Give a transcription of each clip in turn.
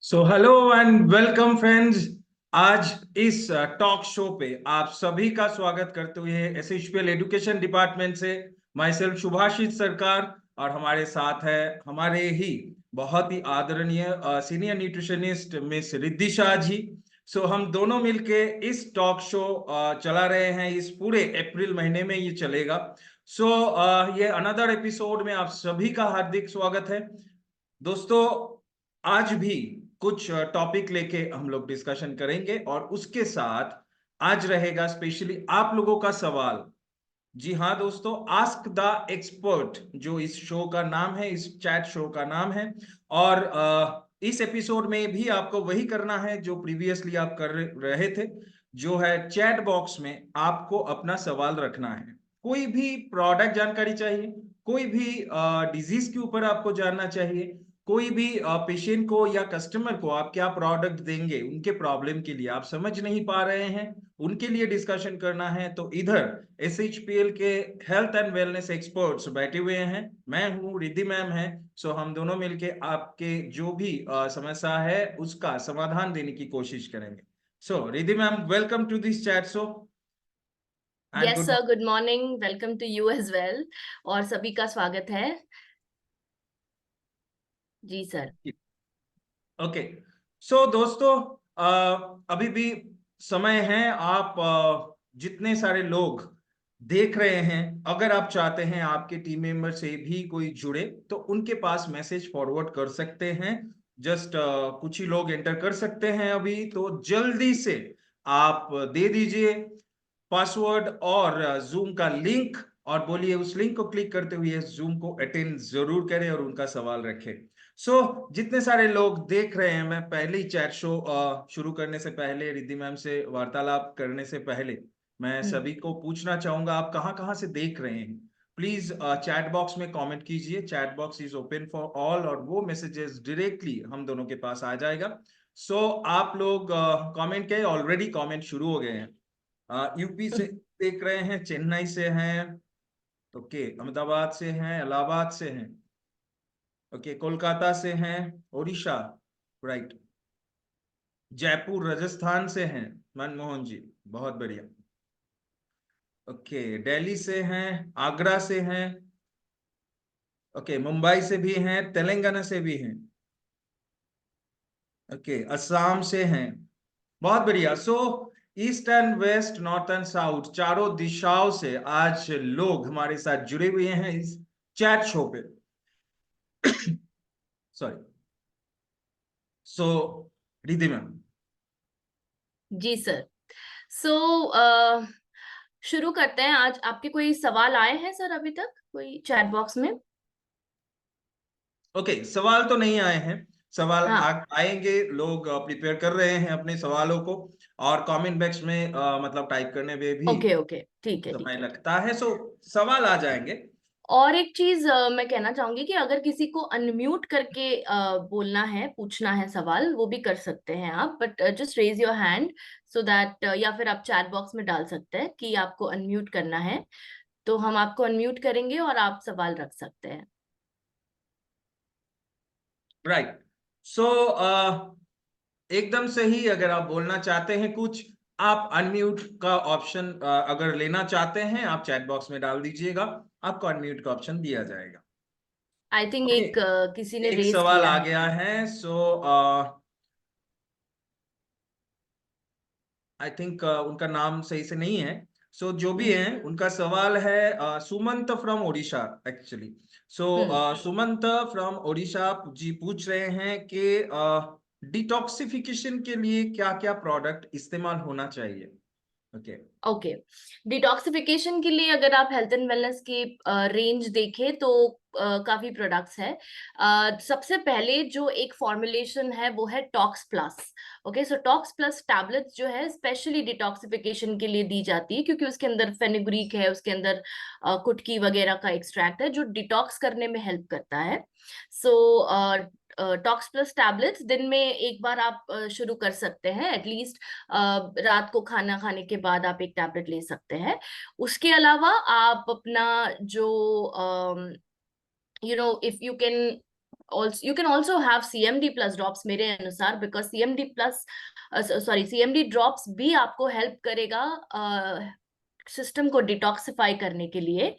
So hello and welcome friends. आज इस talk show पे आप सभी का स्वागत करते हुए एसएचपीएल एजुकेशन डिपार्टमेंट से माई सेल्फ शुभाशीष सरकार और हमारे साथ है हमारे ही बहुत ही आदरणीय senior nutritionist miss Riddhi Shah ji. So हम दोनों मिलके इस टॉक शो चला रहे हैं। इस पूरे अप्रैल महीने में ये चलेगा। सो ये अनदर एपिसोड में आप सभी का हार्दिक स्वागत है दोस्तों। आज भी कुछ टॉपिक लेके हम लोग डिस्कशन करेंगे और उसके साथ आज रहेगा स्पेशली आप लोगों का सवाल। जी हाँ दोस्तों, आस्क द एक्सपर्ट जो इस शो का नाम है, इस चैट शो का नाम है। और इस एपिसोड में भी आपको वही करना है जो प्रीवियसली आप कर रहे थे, जो है चैट बॉक्स में आपको अपना सवाल रखना है। कोई भी प्रोडक्ट जानकारी चाहिए, कोई भी डिजीज के ऊपर आपको जानना चाहिए, कोई भी पेशेंट को या कस्टमर को आप क्या प्रोडक्ट देंगे, उनके प्रॉब्लम के लिए आप समझ नहीं पा रहे हैं, उनके लिए डिस्कशन करना है, तो इधर एसएचपीएल के हेल्थ एंड वेलनेस एक्सपर्ट्स बैठे हुए हैं। मैं हूँ, रिद्धि मैम है। सो हम दोनों मिलके आपके जो भी समस्या है उसका समाधान देने की कोशिश करेंगे। So Riddhi ma'am, welcome to this chat show and yes good sir, good morning, welcome to you as well. और सभी का स्वागत है। जी सर। ओके। सो दोस्तों, अभी भी समय है। आप जितने सारे लोग देख रहे हैं, अगर आप चाहते हैं आपके टीम मेंबर से भी कोई जुड़े तो उनके पास मैसेज फॉरवर्ड कर सकते हैं। जस्ट कुछ ही लोग एंटर कर सकते हैं अभी, तो जल्दी से आप दे दीजिए पासवर्ड और जूम का लिंक, और बोलिए उस लिंक को क्लिक करते हुए जूम को अटेंड जरूर करें और उनका सवाल रखें। जितने सारे लोग देख रहे हैं, मैं पहले ही चैट शो शुरू करने से पहले, रिद्धि मैम से वार्तालाप करने से पहले, मैं सभी को पूछना चाहूंगा आप कहाँ कहाँ से देख रहे हैं। प्लीज चैट बॉक्स में कमेंट कीजिए। Chat box is open for all और वो मैसेजेस डायरेक्टली हम दोनों के पास आ जाएगा। आप लोग कमेंट के ऑलरेडी कमेंट शुरू हो गए हैं। यूपी से देख रहे हैं, चेन्नई से हैं, ओके, अहमदाबाद से हैं, इलाहाबाद से हैं, ओके, कोलकाता से हैं, उड़ीसा, राइट, जयपुर राजस्थान से हैं, मनमोहन जी, बहुत बढ़िया, ओके, दिल्ली से हैं, आगरा से हैं, ओके, मुंबई से भी हैं, तेलंगाना से भी हैं, ओके, असम से हैं, बहुत बढ़िया। East and west, north and south, चारों दिशाओं से आज लोग हमारे साथ जुड़े हुए हैं इस चैट शो पे। सॉरी। सो रिद्धि मैम। जी सर। सो शुरू करते हैं। आज आपके कोई सवाल आए हैं सर अभी तक कोई चैट बॉक्स में? ओके, सवाल तो नहीं आए हैं। सवाल हाँ। आएंगे, लोग प्रिपेयर कर रहे हैं अपने सवालों को, और कमेंट बॉक्स में मतलब टाइप करने में भी ओके ओके, ठीक है ठीक समय है ठीक। लगता है। सवाल आ जाएंगे। और एक चीज मैं कहना चाहूंगी कि अगर किसी को अनम्यूट करके बोलना है, पूछना है सवाल, वो भी कर सकते हैं आप, but just raise your hand so that, या फिर आप चैट बॉक्स में डाल सकते हैं कि आपको अनम्यूट करना है, तो हम आपको अनम्यूट करेंगे और आप सवाल रख सकते हैं। राइट। सो एकदम सही, अगर आप बोलना चाहते हैं कुछ, आप अनम्यूट का ऑप्शन अगर लेना चाहते हैं, आप चैट बॉक्स में डाल दीजिएगा, आपको अनम्यूट का ऑप्शन दिया जाएगा। आई थिंक ओके, एक किसी ने एक रेज सवाल किया आ है। गया है। आई थिंक उनका नाम सही से नहीं है। जो भी हम्म है, उनका सवाल है Sumant from Odisha actually. Hmm. Sumant from Odisha ji पूछ रहे हैं कि डिटॉक्सिफिकेशन के लिए क्या क्या प्रोडक्ट इस्तेमाल होना चाहिए। ओके। ओके। डिटॉक्सिफिकेशन के लिए अगर आप हेल्थ एंड वेलनेस की रेंज देखें तो काफी प्रोडक्ट्स है। सबसे पहले जो एक फॉर्मुलेशन है वो है टॉक्स प्लस। ओके, सो टॉक्स प्लस टैबलेट्स जो है स्पेशली डिटॉक्सिफिकेशन के लिए दी जाती है, क्योंकि उसके अंदर फेनुग्रीक है, उसके अंदर कुटकी वगैरह का एक्सट्रैक्ट है जो डिटॉक्स करने में हेल्प करता है। सो टॉक्स प्लस टैबलेट्स दिन में एक बार आप शुरू कर सकते हैं एटलीस्ट। रात को खाना खाने के बाद आप एक टैबलेट ले सकते हैं। उसके अलावा आप अपना जो if you can also you can also have CMD plus drops मेरे अनुसार, because CMD plus CMD drops भी आपको हेल्प करेगा सिस्टम को डिटॉक्सिफाई करने के लिए।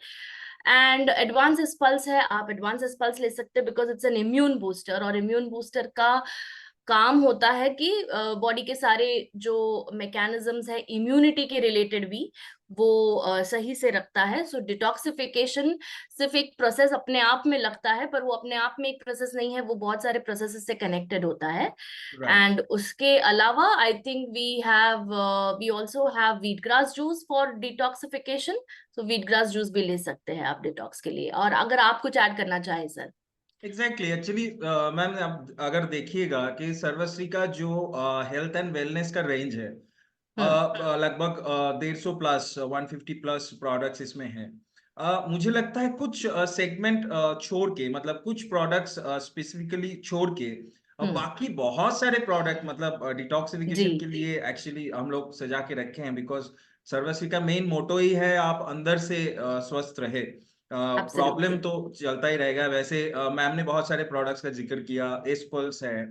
एंड एडवांस स्पल्स है, आप एडवांस स्पल्स ले सकते हैं because it's an immune booster, और इम्यून बूस्टर का काम होता है कि बॉडी के सारे जो मैकेनिज्म्स है इम्यूनिटी के रिलेटेड भी वो सही से रखता है। सो डिटॉक्सिफिकेशन सिर्फ एक प्रोसेस अपने आप में लगता है, पर वो अपने आप में एक प्रोसेस नहीं है, वो बहुत सारे प्रोसेस से कनेक्टेड होता है। एंड उसके अलावा I think we also have wheat grass juice for detoxification. So wheat grass juice भी ले सकते हैं आप डिटॉक्स के लिए। और अगर आप कुछ ऐड करना चाहें सर। एग्जैक्टली एक्चुअली मैम, आप अगर देखिएगा कि सर्वश्री का जो हेल्थ एंड वेलनेस का रेंज है, लगभग 150 प्लस 150 प्लस प्रोडक्ट्स इसमें हैं। मुझे लगता है कुछ सेगमेंट छोड़ के, मतलब कुछ प्रोडक्ट्स स्पेसिफिकली छोड़ के बाकी बहुत सारे प्रोडक्ट मतलब डिटॉक्सिफिकेशन के लिए एक्चुअली हम लोग सजा के रखे हैं, बिकॉज सर्वश्री का मेन मोटो ही है आप अंदर से स्वस्थ रहे। प्रॉब्लम तो चलता ही रहेगा। वैसे मैम ने बहुत सारे प्रोडक्ट्स का जिक्र किया, एस्पल्स है,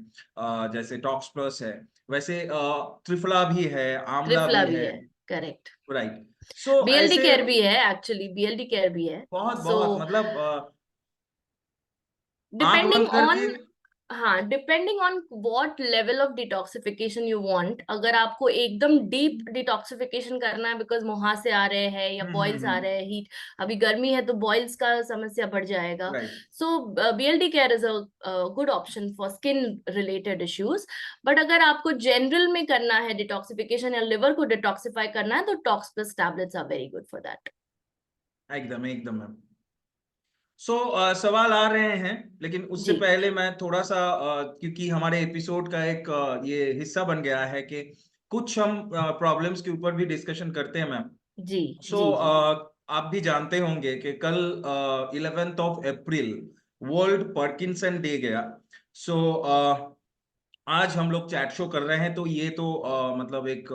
जैसे टॉक्स प्लस है, वैसे त्रिफला भी है, आंवला भी है। Correct, right. So BLD care भी है, एक्चुअली बीएलडी केयर भी है। बहुत बहुत मतलब आंख डिपेंडिंग बंद करके, ऑन, हाँ, depending on what level of detoxification you want. अगर आपको एकदम डीप डिटॉक्सिफिकेशन करना है बिकॉज मुहासे आ रहे हैं या बॉइल्स आ रहे हैं, हीट, अभी गर्मी है तो बॉइल्स का समस्या बढ़ जाएगा। So BLD care is a good option for skin related issues. But अगर आपको जनरल में करना है डिटॉक्सिफिकेशन या लिवर को डिटॉक्सिफाई करना है तो tox plus tablets are very good for that. एकदम एकदम मैम। सवाल आ रहे हैं, लेकिन उससे पहले मैं थोड़ा सा क्योंकि हमारे एपिसोड का एक ये हिस्सा बन गया है कि कुछ हम प्रॉब्लम्स के ऊपर भी डिस्कशन करते हैं मैम। जी। आप भी जानते होंगे कि कल 11th of April world Parkinson day गया। आज हम लोग चैट शो कर रहे हैं, तो ये तो मतलब एक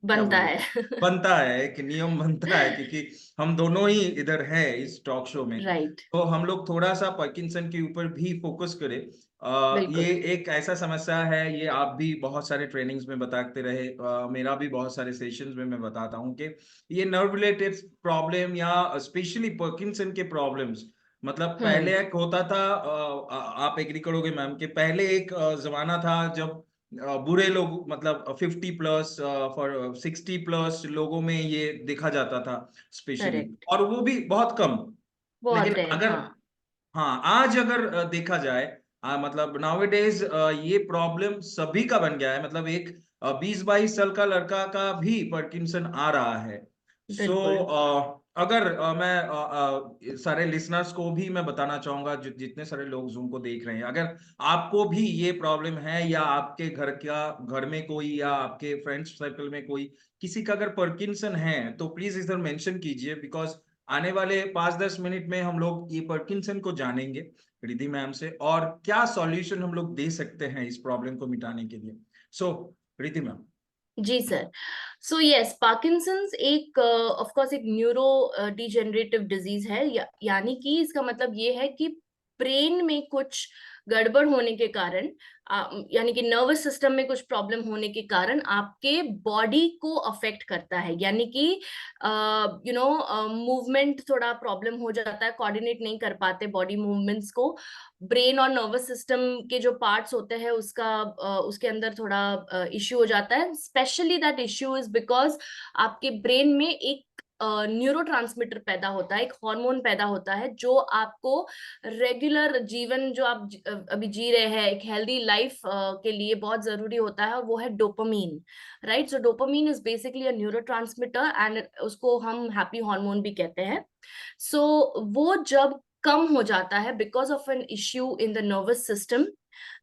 बनता है, एक नियम बनता है, क्योंकि हम दोनों ही इधर हैं इस टॉक शो में। तो हम लोग थोड़ा सा पार्किंसन के ऊपर भी फोकस करें। ये एक ऐसा समस्या है, ये आप भी बहुत सारे ट्रेनिंग्स में बताते रहे, मेरा भी बहुत सारे सेशंस में मैं बताता हूँ कि ये नर्व रिलेटेड प्रॉब्लम या स्पेशली पार्किंसन के प्रॉब्लम्स, मतलब पहले एक होता था, आप एग्री करोगे मैम, कि पहले एक जमाना था जब बुरे लोग मतलब 50 प्लस फॉर 60 प्लस लोगों में ये देखा जाता था स्पेशली, और वो भी बहुत कम। लेकिन अगर हाँ, आज अगर देखा जाए, मतलब नाउअडेज ये प्रॉब्लम सभी का बन गया है, मतलब एक 20-22 साल का लड़का का भी पार्किंसन आ रहा है। अगर मैं सारे लिसनर्स को भी मैं बताना चाहूंगा, जितने सारे लोग जूम को देख रहे हैं, अगर आपको भी ये प्रॉब्लम है या आपके घर में कोई या आपके फ्रेंड्स सर्कल में कोई किसी का अगर पार्किंसन है, तो प्लीज इधर मेंशन कीजिए, बिकॉज आने वाले 5-10 मिनट में हम लोग ये पार्किंसन को जानेंगे रिद्धि मैम से, और क्या सॉल्यूशन हम लोग दे सकते हैं इस प्रॉब्लम को मिटाने के लिए। रिद्धि मैम। जी सर। सो यस, पार्किंसंस एक ऑफ कोर्स एक न्यूरो डिजेनरेटिव डिजीज है, यानी कि इसका मतलब ये है कि ब्रेन में कुछ गड़बड़ होने के कारण, यानी कि नर्वस सिस्टम में कुछ प्रॉब्लम होने के कारण आपके बॉडी को अफेक्ट करता है, यानी कि मूवमेंट थोड़ा प्रॉब्लम हो जाता है, कोऑर्डिनेट नहीं कर पाते बॉडी मूवमेंट्स को। ब्रेन और नर्वस सिस्टम के जो पार्ट्स होते हैं उसके अंदर थोड़ा इश्यू हो जाता है। Specially that issue is because आपके ब्रेन में एक न्यूरोट्रांसमीटर पैदा होता है, एक हार्मोन पैदा होता है जो आपको रेगुलर जीवन जो आप अभी जी रहे हैं एक हेल्दी लाइफ के लिए बहुत जरूरी होता है, और वो है dopamine. Right. So dopamine is basically a neurotransmitter and उसको हम हैप्पी हार्मोन भी कहते हैं। सो वो जब कम हो जाता है because of an issue in the nervous system,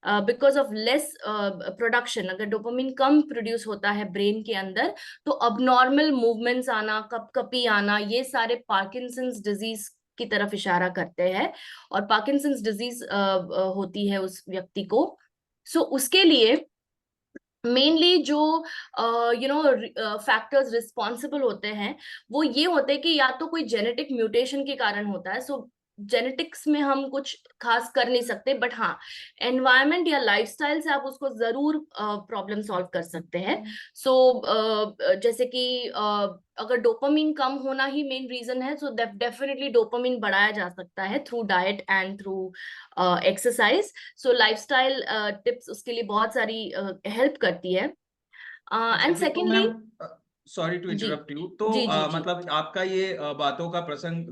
because of less production, अगर डोपामिन कम प्रोड्यूस होता है ब्रेन के अंदर, तो अबनॉर्मल मूवमेंट्स आना, कपकपी आना, ये सारे पार्किंसंस डिजीज की तरफ इशारा करते हैं, और पार्किंसंस डिजीज होती है उस व्यक्ति को। उसके लिए मेनली जो फैक्टर्स रिस्पॉन्सिबल होते हैं वो ये होते हैं कि या तो कोई जेनेटिक म्यूटेशन के कारण होता है। जेनेटिक्स में हम कुछ खास कर नहीं सकते, बट हाँ एनवायरनमेंट या लाइफस्टाइल से आप उसको जरूर प्रॉब्लम सॉल्व कर सकते हैं। सो जैसे कि अगर डोपामिन कम होना ही मेन रीजन है, सो डेफिनेटली डोपामिन बढ़ाया जा सकता है through diet and through exercise. So lifestyle tips उसके लिए बहुत सारी हेल्प करती है। अच्छा, एंड तो मैम, सेकेंडली, सॉरी टू जी इंटरप्ट यू, तो जी जी जी, मतलब आपका ये बातों का प्रसंग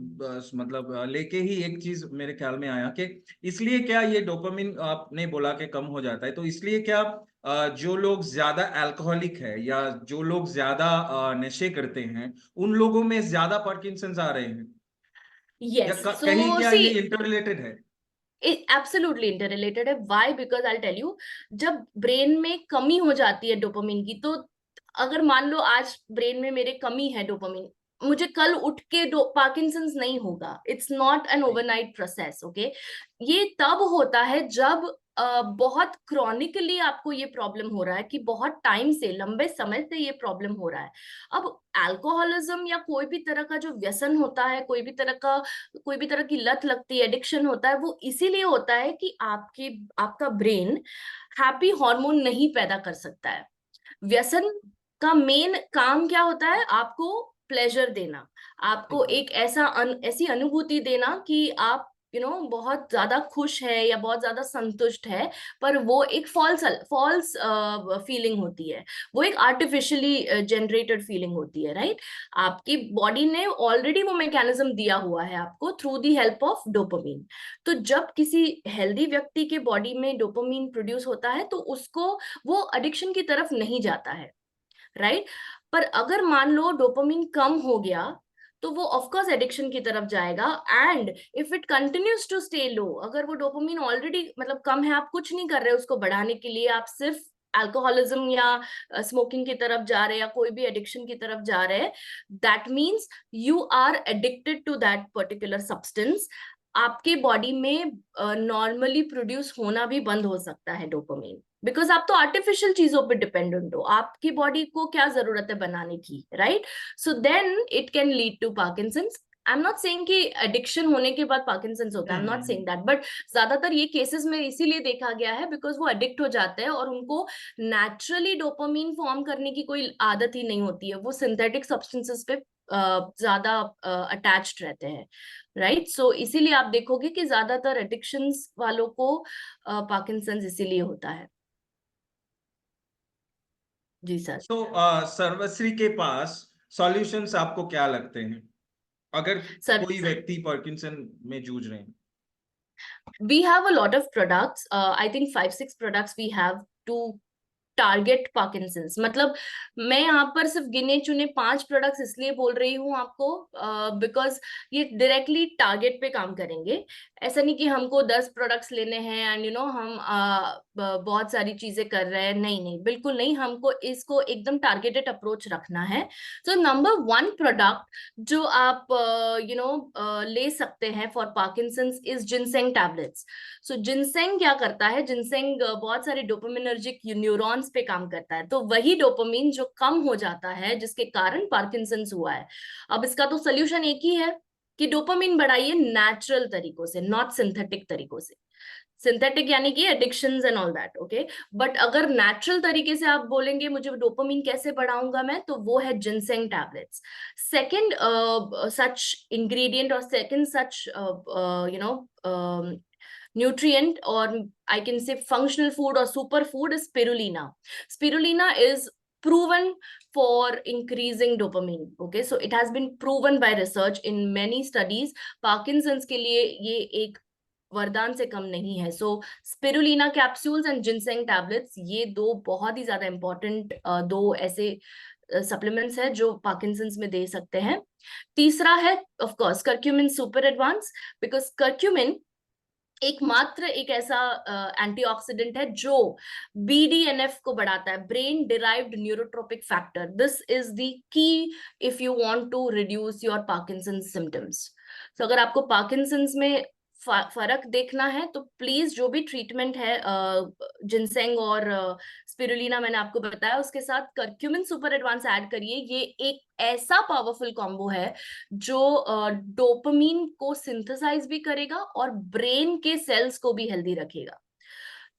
मतलब लेके ही एक चीज मेरे ख्याल में आया कि इसलिए क्या ये डोपामिन आपने बोला कि कम हो जाता है, तो इसलिए क्या जो लोग ज्यादा अल्कोहलिक है या जो लोग ज्यादा नशे करते हैं उन लोगों में ज्यादा पार्किंसंस आ रहे हैं, या यस। सो कहीं क्या सी, ये इंटररिलेटेड है? एब्सोल्युटली इंटररिलेटेड है। Why? Because I tell you, जब ब्रेन में कमी हो जाती है डोपामिन की, तो अगर मान लो आज ब्रेन में मेरे कमी है डोपामिन, मुझे कल उठ के पार्किंसंस नहीं होगा। It's not an overnight process, okay. ये तब होता है जब बहुत क्रॉनिकली आपको ये प्रॉब्लम हो रहा है, कि बहुत टाइम से, लंबे समय से ये प्रॉब्लम हो रहा है। अब अल्कोहलिज्म या कोई भी तरह का जो व्यसन होता है, कोई भी तरह की लत लगती है, एडिक्शन होता है, वो इसीलिए होता है कि आपका ब्रेन हैप्पी हार्मोन नहीं पैदा कर सकता है। व्यसन का मेन काम क्या होता है? आपको प्लेजर देना, आपको ठीक है। एक ऐसी अनुभूति देना कि आप बहुत ज्यादा खुश है या बहुत ज्यादा संतुष्ट है। पर वो एक फॉल्स फॉल्स फीलिंग होती है, वो एक आर्टिफिशियली जनरेटेड फीलिंग होती है, राइट? आपकी बॉडी ने ऑलरेडी वो मैकेनिज्म दिया हुआ है आपको through the help of dopamine. तो जब किसी हेल्दी व्यक्ति के बॉडी में डोपामीन प्रोड्यूस होता है, तो उसको वो एडिक्शन की तरफ नहीं जाता है, राइट? पर अगर मान लो डोपामिन कम हो गया, तो वो ऑफ कोर्स एडिक्शन की तरफ जाएगा। And if it continues to stay low, अगर वो डोपामिन ऑलरेडी मतलब कम है, आप कुछ नहीं कर रहे उसको बढ़ाने के लिए, आप सिर्फ अल्कोहलिज्म या स्मोकिंग की तरफ जा रहे हैं, या कोई भी एडिक्शन की तरफ जा रहे हैं, that means you are addicted to that particular substance. आपके बॉडी में नॉर्मली प्रोड्यूस होना भी बंद हो सकता है डोपामिन, बिकॉज आप तो आर्टिफिशियल चीजों पे डिपेंडेंट हो। आपकी बॉडी को क्या जरूरत है बनाने की, right? So then it can lead to Parkinson's. I am not saying कि एडिक्शन होने के बाद पार्किंसंस होता है, I am not saying that, but ज्यादातर ये केसेस में इसीलिए देखा गया है बिकॉज वो एडिक्ट हो जाते हैं और उनको नेचुरली डोपामीन फॉर्म करने की कोई आदत ही नहीं होती है, वो सिंथेटिक सब्सटेंसेस पे ज्यादा अटैच्ड रहते हैं, राइट? सो इसीलिए आप देखोगे कि ज्यादातर एडिक्शंस वालों को पार्किंसंस इसीलिए होता है। जी सर। तो सर्वश्री के पास सॉल्यूशंस आपको क्या लगते हैं अगर सर, कोई व्यक्ति पार्किंसन में जूझ रहे हैं? we have a lot of products. I think 5-6 products we have to target Parkinson's. मतलब मैं यहाँ पर सिर्फ गिने चुने 5 प्रोडक्ट्स इसलिए बोल रही हूँ आपको बिकॉज ये डायरेक्टली टारगेट पे काम करेंगे। ऐसा नहीं कि हमको 10 प्रोडक्ट्स लेने हैं एंड हम बहुत सारी चीजें कर रहे हैं, नहीं नहीं, बिल्कुल नहीं। हमको इसको एकदम टारगेटेड अप्रोच रखना है। तो नंबर 1 प्रोडक्ट जो आप ले सकते हैं for Parkinson's is ginseng tablets. So ginseng क्या करता है? जिनसेंग बहुत सारे डोपामिनर्जिक न्यूरॉन्स पे काम करता है, तो वही डोपामिन जो कम हो जाता है जिसके कारण पार्किंसंस हुआ है। अब इसका तो सोल्यूशन एक ही है कि डोपामिन बढ़ाइए नेचुरल तरीकों से, नॉट सिंथेटिक तरीकों से। सिंथेटिक यानी कि addictions and all that, okay. But अगर नेचुरल तरीके से आप बोलेंगे मुझे डोपामिन कैसे बढ़ाऊंगा मैं, तो वो है जिनसेंग टैबलेट्स। सेकंड सच इंग्रेडिएंट और second such nutrient, or I can say functional food or superfood, is spirulina. Spirulina is proven for increasing dopamine, okay? So it has been proven by research in many studies। Parkinson's के लिए ये एक वरदान से कम नहीं है। So spirulina capsules and ginseng tablets, ये दो बहुत ही ज्यादा इंपॉर्टेंट दो ऐसे सप्लीमेंट्स है जो पार्किंसंस में दे सकते हैं। तीसरा है of course curcumin super advance, because curcumin एकमात्र एक ऐसा एंटीऑक्सीडेंट है जो BDNF को बढ़ाता है, brain derived neurotrophic factor. This is the key if you want to reduce your Parkinson's symptoms. तो अगर आपको पार्किंसंस में फर्क देखना है तो प्लीज जो भी ट्रीटमेंट है जिनसेंग और स्पिरुलिना मैंने आपको बताया, उसके साथ करक्यूमिन सुपर एडवांस ऐड करिए। ये एक ऐसा पावरफुल कॉम्बो है जो डोपामीन को सिंथेसाइज भी करेगा और ब्रेन के सेल्स को भी हेल्दी रखेगा।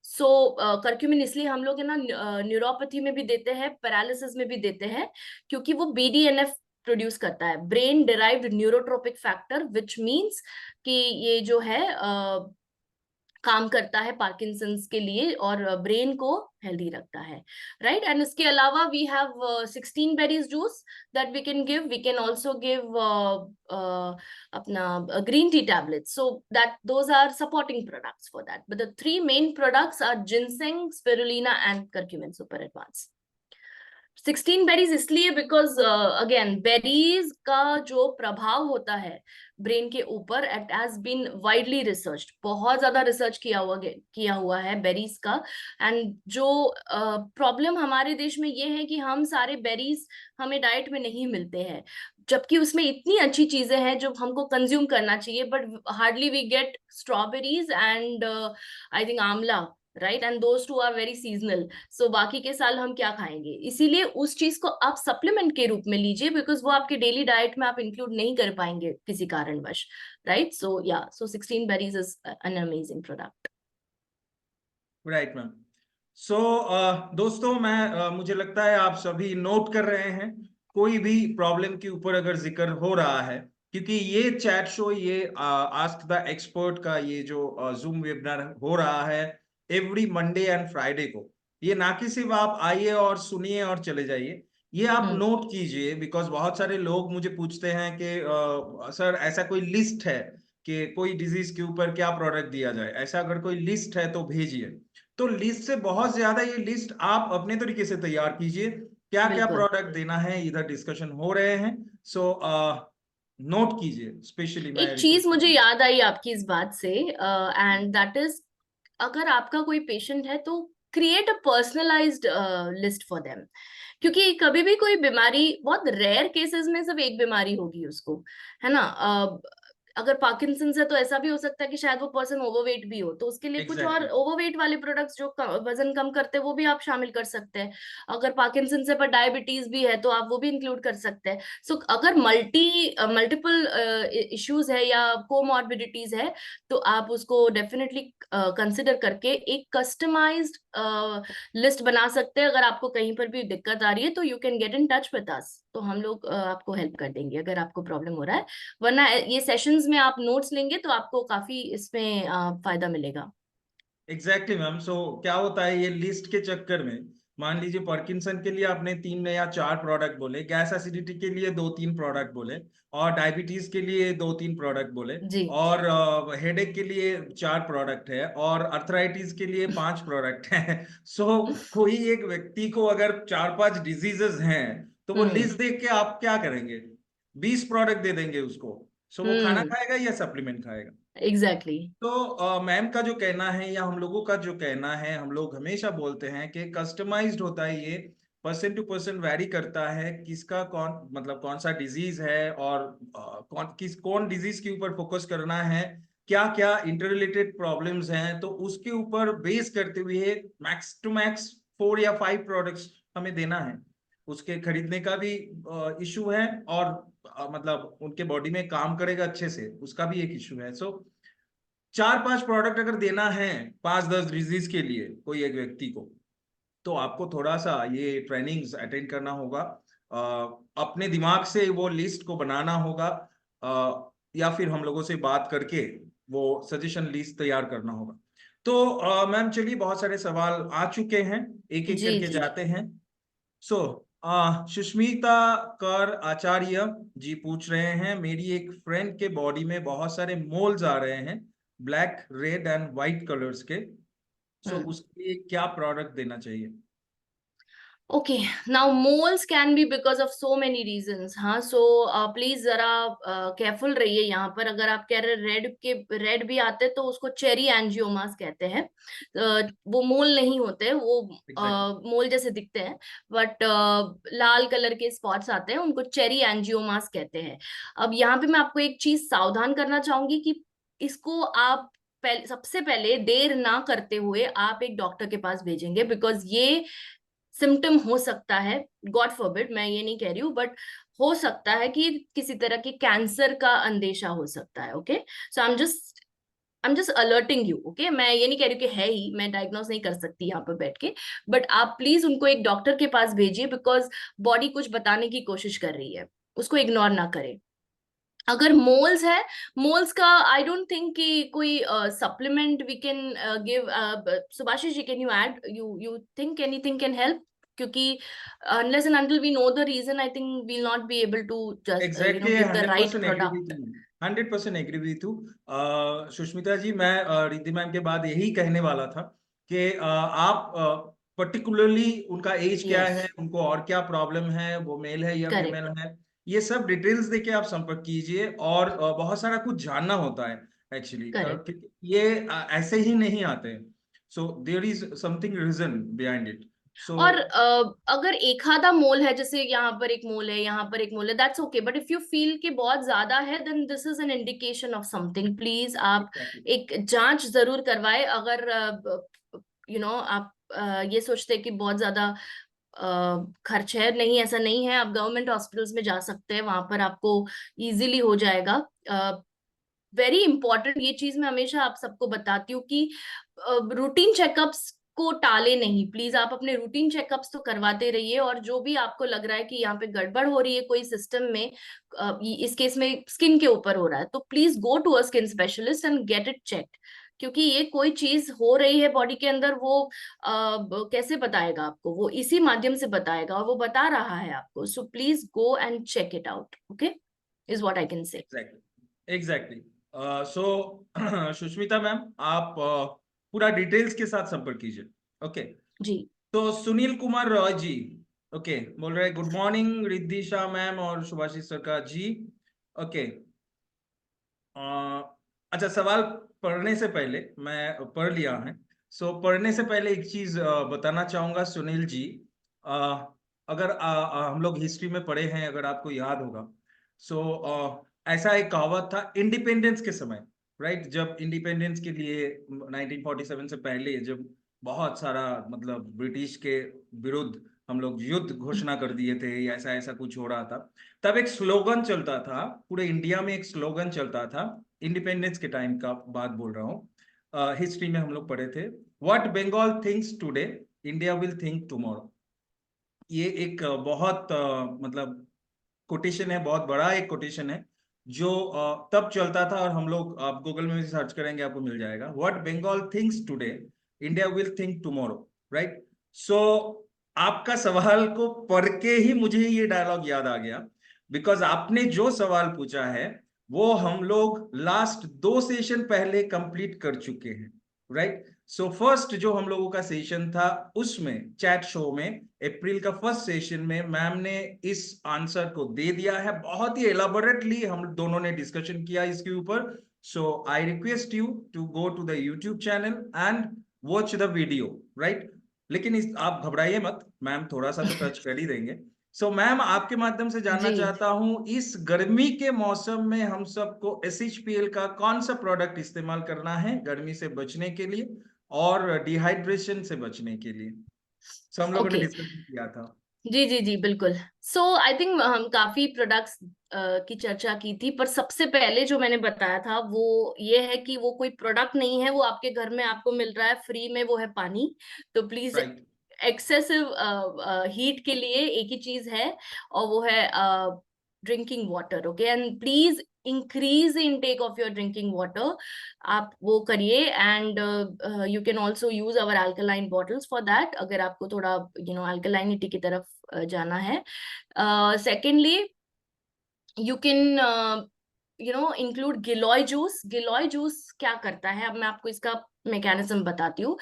सो करक्यूमिन इसलिए हम लोग है ना न्यूरोपैथी में भी देते हैं, पैरालिसिस में भी देते हैं, क्योंकि वो BDNF प्रोड्यूस करता है, brain derived neurotrophic factor, which means कि ये जो है काम करता है पार्किंसंस के लिए और ब्रेन को हेल्दी रखता है, राइट। एंड इसके अलावा we have 16 berries juice that we can give. We can also give अपना green tea tablets, so that those are supporting products for that, but the 3 main products are ginseng, spirulina and curcumin super advance. 16 berries इसलिए because again berries का जो प्रभाव होता है brain के ऊपर, it has been widely researched, बहुत ज्यादा रिसर्च किया हुआ है बेरीज का। एंड जो प्रॉब्लम हमारे देश में ये है कि हम सारे बेरीज हमें डाइट में नहीं मिलते हैं, जबकि उसमें इतनी अच्छी चीजें हैं जो हमको कंज्यूम करना चाहिए, but hardly we get strawberries and I think amla, right, and those two are very seasonal. So बाकी के साल हम क्या खाएंगे, इसीलिए उस चीज को आप सप्लीमेंट के रूप में लीजिए, बिकॉज वो आपके डेली डाइट में आप इंक्लूड नहीं कर पाएंगे किसी कारणवश, right. So yeah, so 16 berries is an amazing product. Right ma'am. So दोस्तों, मुझे लगता है आप सभी नोट कर रहे हैं। कोई भी प्रॉब्लम के ऊपर अगर जिक्र हो रहा है, क्योंकि ये चैट शो, ये आस्क द एक्सपर्ट का ये जो जूम वेबिनार हो रहा है एवरी मंडे एंड फ्राइडे को, ये ना कि सिर्फ आप आइए और सुनिए और चले जाइए, ये आप नोट कीजिए। बिकॉज बहुत सारे लोग मुझे पूछते हैं कि सर ऐसा कोई लिस्ट है कि कोई डिजीज के ऊपर क्या प्रोडक्ट दिया जाए, ऐसा अगर कोई लिस्ट है तो भेजिए। तो लिस्ट से बहुत ज्यादा ये लिस्ट आप अपने तरीके से तैयार कीजिए, क्या क्या बिल्कुल। प्रोडक्ट देना है, इधर डिस्कशन हो रहे हैं। सो नोट कीजिए, स्पेशली मैं एक चीज रिक्वेस्ट मुझे करूंगा। याद आई आपकी इस बात से, एंड दैट इज, अगर आपका कोई पेशेंट है तो create a personalised list for them, क्योंकि कभी भी कोई बीमारी, बहुत रेयर केसेस में सिर्फ एक बीमारी होगी उसको, है ना। अगर पार्किंसंस है तो ऐसा भी हो सकता है कि शायद वो पर्सन ओवरवेट भी हो, तो उसके लिए कुछ और एग्जैक्टली। ओवरवेट वाले प्रोडक्ट्स जो वजन कम करते हैं वो भी आप शामिल कर सकते हैं। अगर पार्किंसंस है पर डायबिटीज भी है तो आप वो भी इंक्लूड कर सकते हैं। सो अगर मल्टीपल इश्यूज है या कोमॉर्बिडिटीज है तो आप उसको डेफिनेटली कंसिडर करके एक कस्टमाइज्ड लिस्ट बना सकते हैं। अगर आपको कहीं पर भी दिक्कत आ रही है तो you can get in touch with us, तो हम लोग आपको हेल्प कर देंगे अगर आपको प्रॉब्लम हो रहा है। वरना ये सेशंस में आप नोट्स लेंगे तो आपको काफी इसमें फायदा मिलेगा। Exactly ma'am. सो क्या होता है, ये लिस्ट के चक्कर में मान लीजिए पार्किंसन के लिए आपने 3 या 4 प्रोडक्ट बोले, गैस एसिडिटी के लिए 2-3 प्रोडक्ट बोले, और डायबिटीज के लिए 2-3 प्रोडक्ट बोले, जी। और हेडेक के लिए 4 प्रोडक्ट है, और अर्थराइटिस के लिए 5 प्रोडक्ट है। सो कोई एक व्यक्ति को अगर 4-5 डिजीजेस हैं तो वो हम्म। लिस्ट देख के आप क्या करेंगे? 20 प्रोडक्ट दे देंगे उसको। सो वो खाना हम्म। खाएगा या सप्लीमेंट खाएगा? एग्जैक्टली। तो मैम का जो कहना है या हम लोगों का जो कहना है, हम लोग हमेशा बोलते हैं कि कस्टमाइज्ड होता है ये, पर्सन टू पर्सन वैरी करता है, किसका कौन मतलब कौन सा डिजीज है, और कौन डिजीज के ऊपर फोकस करना है, क्या क्या इंटररिलेटेड प्रॉब्लम्स हैं, तो उसके ऊपर बेस करते हुए मैक्स टू मैक्स 4 या 5 प्रोडक्ट्स हमें देना है। उसके खरीदने का भी इशू है, और मतलब उनके बॉडी में काम करेगा अच्छे से, उसका भी एक इशू है। सो 4-5 प्रोडक्ट अगर देना है 5-10 डिजीज के लिए कोई एक व्यक्ति को, तो आपको थोड़ा सा ये ट्रेनिंग्स अटेंड करना होगा, अपने दिमाग से वो लिस्ट को बनाना होगा, या फिर हम लोगों से बात करके वो सजेशन लिस्ट तैयार करना होगा। तो मैम चलिए, बहुत सारे सवाल आ चुके हैं, एक एक जी करके जी। जाते हैं। सो सुष्मिता कर आचार्य जी पूछ रहे हैं, मेरी एक फ्रेंड के बॉडी में बहुत सारे मोल्स आ रहे हैं, black, red and white colours के। सो हम्म। उसके लिए क्या प्रोडक्ट देना चाहिए? Okay, now moles can be because of so many reasons. हाँ, सो प्लीज जरा केयरफुल रहिए यहाँ पर। अगर आप कह रहे रेड भी आते तो उसको चेरी एंजियोमास कहते हैं। वो मोल नहीं होते, वो एग्जैक्टली। मोल जैसे दिखते हैं, बट लाल कलर के स्पॉट्स आते हैं, उनको चेरी एंजियोमास कहते हैं। अब यहाँ पे मैं आपको एक चीज सावधान करना चाहूंगी कि इसको आप सबसे पहले देर ना करते हुए आप एक डॉक्टर के पास भेजेंगे, बिकॉज ये सिम्टम हो सकता है, गॉड फॉरबिड, मैं ये नहीं कह रही हूँ, बट हो सकता है कि किसी तरह के कैंसर का अंदेशा हो सकता है। Okay, so I am just alerting you. Okay, मैं ये नहीं कह रही कि है ही, मैं डायग्नोस नहीं कर सकती यहाँ पर बैठ के, बट आप प्लीज उनको एक डॉक्टर के पास भेजिए, बिकॉज बॉडी कुछ बताने की कोशिश कर रही है, उसको इग्नोर ना करें। अगर मोल्स है, मोल्स का आई डोंट थिंक कि कोई supplement we can give. Subhashish ji, can you add, you think anything can help? क्योंकि unless and until we know the reason, I think we'll not be able to just exactly, give the right 100% agree with product. You, 100% agree with you. Sushmita ji, मैं Riddhi ma'am के बाद यही कहने वाला था कि आप पर्टिकुलरली उनका एज क्या है, Yes, उनको और क्या प्रॉब्लम है, वो मेल है या correct, फीमेल है, ये सब डिटेल्स देके आप संपर्क कीजिए। और बहुत सारा कुछ जानना होता है एक्चुअली, correct. ये ऐसे ही नहीं आते। So there is something reason behind it. So और अगर एक आधा मोल है, जैसे यहाँ पर एक मोल है, यहाँ पर एक मोल है, that's okay, but if you feel कि बहुत ज्यादा है, then this is an indication of something. Please आप एग्जैक्टली, एक जांच जरूर करवाए। अगर आप ये सोचते हैं कि बहुत ज्यादा खर्च है, नहीं, ऐसा नहीं है। आप गवर्नमेंट हॉस्पिटल्स में जा सकते हैं, वहां पर आपको इजीली हो जाएगा। वेरी इंपॉर्टेंट ये चीज मैं हमेशा आप सबको बताती हूँ कि रूटीन चेकअप्स को टाले नहीं। प्लीज आप अपने रूटीन चेकअप्स तो करवाते रहिए, और जो भी आपको लग रहा है कि यहाँ पे गड़बड़ हो रही है कोई सिस्टम में, इस केस में स्किन के ऊपर हो रहा है, तो please go to a skin specialist and get it checked. क्योंकि ये कोई चीज हो रही है बॉडी के अंदर, वो कैसे बताएगा आपको? वो इसी माध्यम से बताएगा, और वो बता रहा है आपको। So please go and check it out. Okay, is what I can say. Exactly, exactly. So Sushmita ma'am, आप पूरा डिटेल्स के साथ संपर्क कीजिए। ओके, जी तो सुनील कुमार रॉय जी, ओके, बोल रहे हैं good morning Riddhi Shah ma'am और सुभाषित सरकार जी। ओके, अच्छा, सवाल पढ़ने से पहले, मैं पढ़ लिया है। सो पढ़ने से पहले एक चीज बताना चाहूंगा सुनील जी। अ, अगर हम लोग हिस्ट्री में पढ़े हैं, अगर आपको याद होगा, सो ऐसा एक कहावत था इंडिपेंडेंस के समय, राइट, जब इंडिपेंडेंस के लिए 1947 से पहले, जब बहुत सारा मतलब ब्रिटिश के विरुद्ध हम लोग युद्ध घोषणा कर दिए थे, या ऐसा ऐसा कुछ हो रहा था, तब एक स्लोगन चलता था पूरे इंडिया में, एक स्लोगन चलता था, इंडिपेंडेंस के टाइम का बात बोल रहा हूँ, हिस्ट्री में हम लोग पढ़े थे, what Bengal thinks today, India will think tomorrow. ये एक बहुत मतलब कोटेशन है, बहुत बड़ा एक कोटेशन है, जो तब चलता था, और हम लोग, आप गूगल में भी सर्च करेंगे आपको मिल जाएगा, what Bengal thinks today, India will think tomorrow, right. So आपका सवाल को पढ़ के ही मुझे ये डायलॉग याद आ गया, बिकॉज आपने जो सवाल पूछा है वो हम लोग लास्ट 2 सेशन पहले कंप्लीट कर चुके हैं, राइट। सो फर्स्ट जो हम लोगों का सेशन था, उसमें चैट शो में अप्रैल का फर्स्ट सेशन में मैम ने इस आंसर को दे दिया है, बहुत ही एलाबोरेटली हम दोनों ने डिस्कशन किया इसके ऊपर। So I request you to go to the YouTube channel and watch the video, right. लेकिन आप घबराइए मत, मैम थोड़ा सा तो टच कर ही देंगे। सो मैम, आपके माध्यम से जानना जी। चाहता हूं, इस गर्मी के मौसम में हम सबको SHPL का कौन सा प्रोडक्ट इस्तेमाल करना है गर्मी से बचने के लिए और डिहाइड्रेशन से बचने के लिए? सो हम लोगों ने ओके, डिस्कस किया था। जी जी जी, बिल्कुल। सो आई थिंक हम काफी प्रोडक्ट्स की चर्चा की थी, पर सबसे पहले जो मैंने बताया था वो ये है कि वो कोई प्रोडक्ट नहीं है, वो आपके घर में आपको मिल रहा है फ्री में, वो है पानी। तो प्लीज, राइट, एक्सेसिव हीट के लिए एक ही चीज है, और वो है drinking water. Okay, and please increase intake of your drinking water. आप वो करिए, and you can also use our alkaline bottles for that, अगर आपको थोड़ा अल्कलाइनिटी की तरफ जाना है। Secondly, you can include giloy juice. Giloy juice क्या करता है, अब मैं आपको इसका मैकेनिज्म बताती हूँ।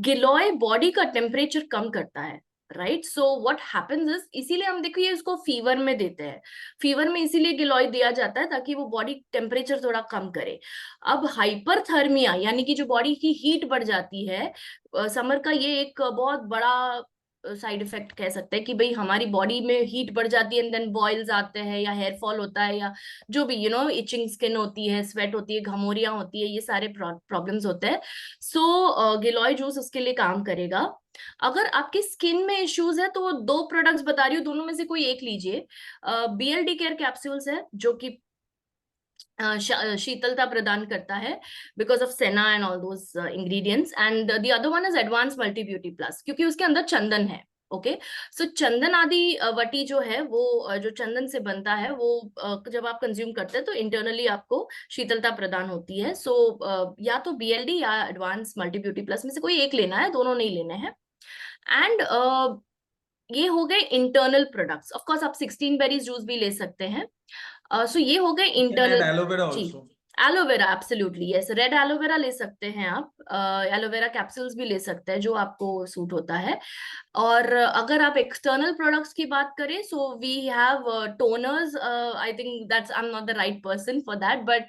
गिलोय बॉडी का टेम्परेचर कम करता है, right. So what happens is, इसीलिए हम देखिए इसको फीवर में देते हैं। फीवर में इसीलिए गिलोय दिया जाता है, ताकि वो बॉडी टेम्परेचर थोड़ा कम करे। अब हाइपरथर्मिया, यानी कि जो बॉडी की हीट बढ़ जाती है, समर का ये एक बहुत बड़ा साइड इफेक्ट कह सकते हैं कि भाई हमारी बॉडी में हीट बढ़ जाती है एंड देन बॉयल्स आते हैं या हेयर फॉल होता है या जो भी इचिंग स्किन होती है, स्वेट होती है, घमोरियां होती है, ये सारे प्रॉब्लम्स होते हैं। सो गिलॉय जूस उसके लिए काम करेगा। अगर आपकी स्किन में इश्यूज है तो दो प्रोडक्ट्स बता रही हूँ, दोनों में से कोई एक लीजिए। BLD केयर कैप्सूल्स है जो कि शीतलता प्रदान करता है बिकॉज ऑफ सेना and all those ingredients. And the other one is advance multi beauty plus, क्योंकि उसके अंदर चंदन है। ओके, सो चंदन आदि वटी जो है वो जो चंदन से बनता है वो जब आप कंज्यूम करते हैं तो इंटरनली आपको शीतलता प्रदान होती है। सो या तो BLD या एडवांस मल्टी ब्यूटी प्लस में से कोई एक लेना है, दोनों नहीं लेने हैं। एंड ये हो गए इंटरनल प्रोडक्ट्स। ऑफ कोर्स आप 16 बेरीज जूस भी ले सकते हैं। सो ये हो गए इंटरनल। एलोवेरा जी, also. Aloe vera absolutely yes, red aloe vera ले सकते हैं आप। एलोवेरा कैप्सूल्स भी ले सकते हैं जो आपको सूट होता है। और अगर आप एक्सटर्नल प्रोडक्ट्स की बात करें, so we have toners. I think that's I am not the right person for that, but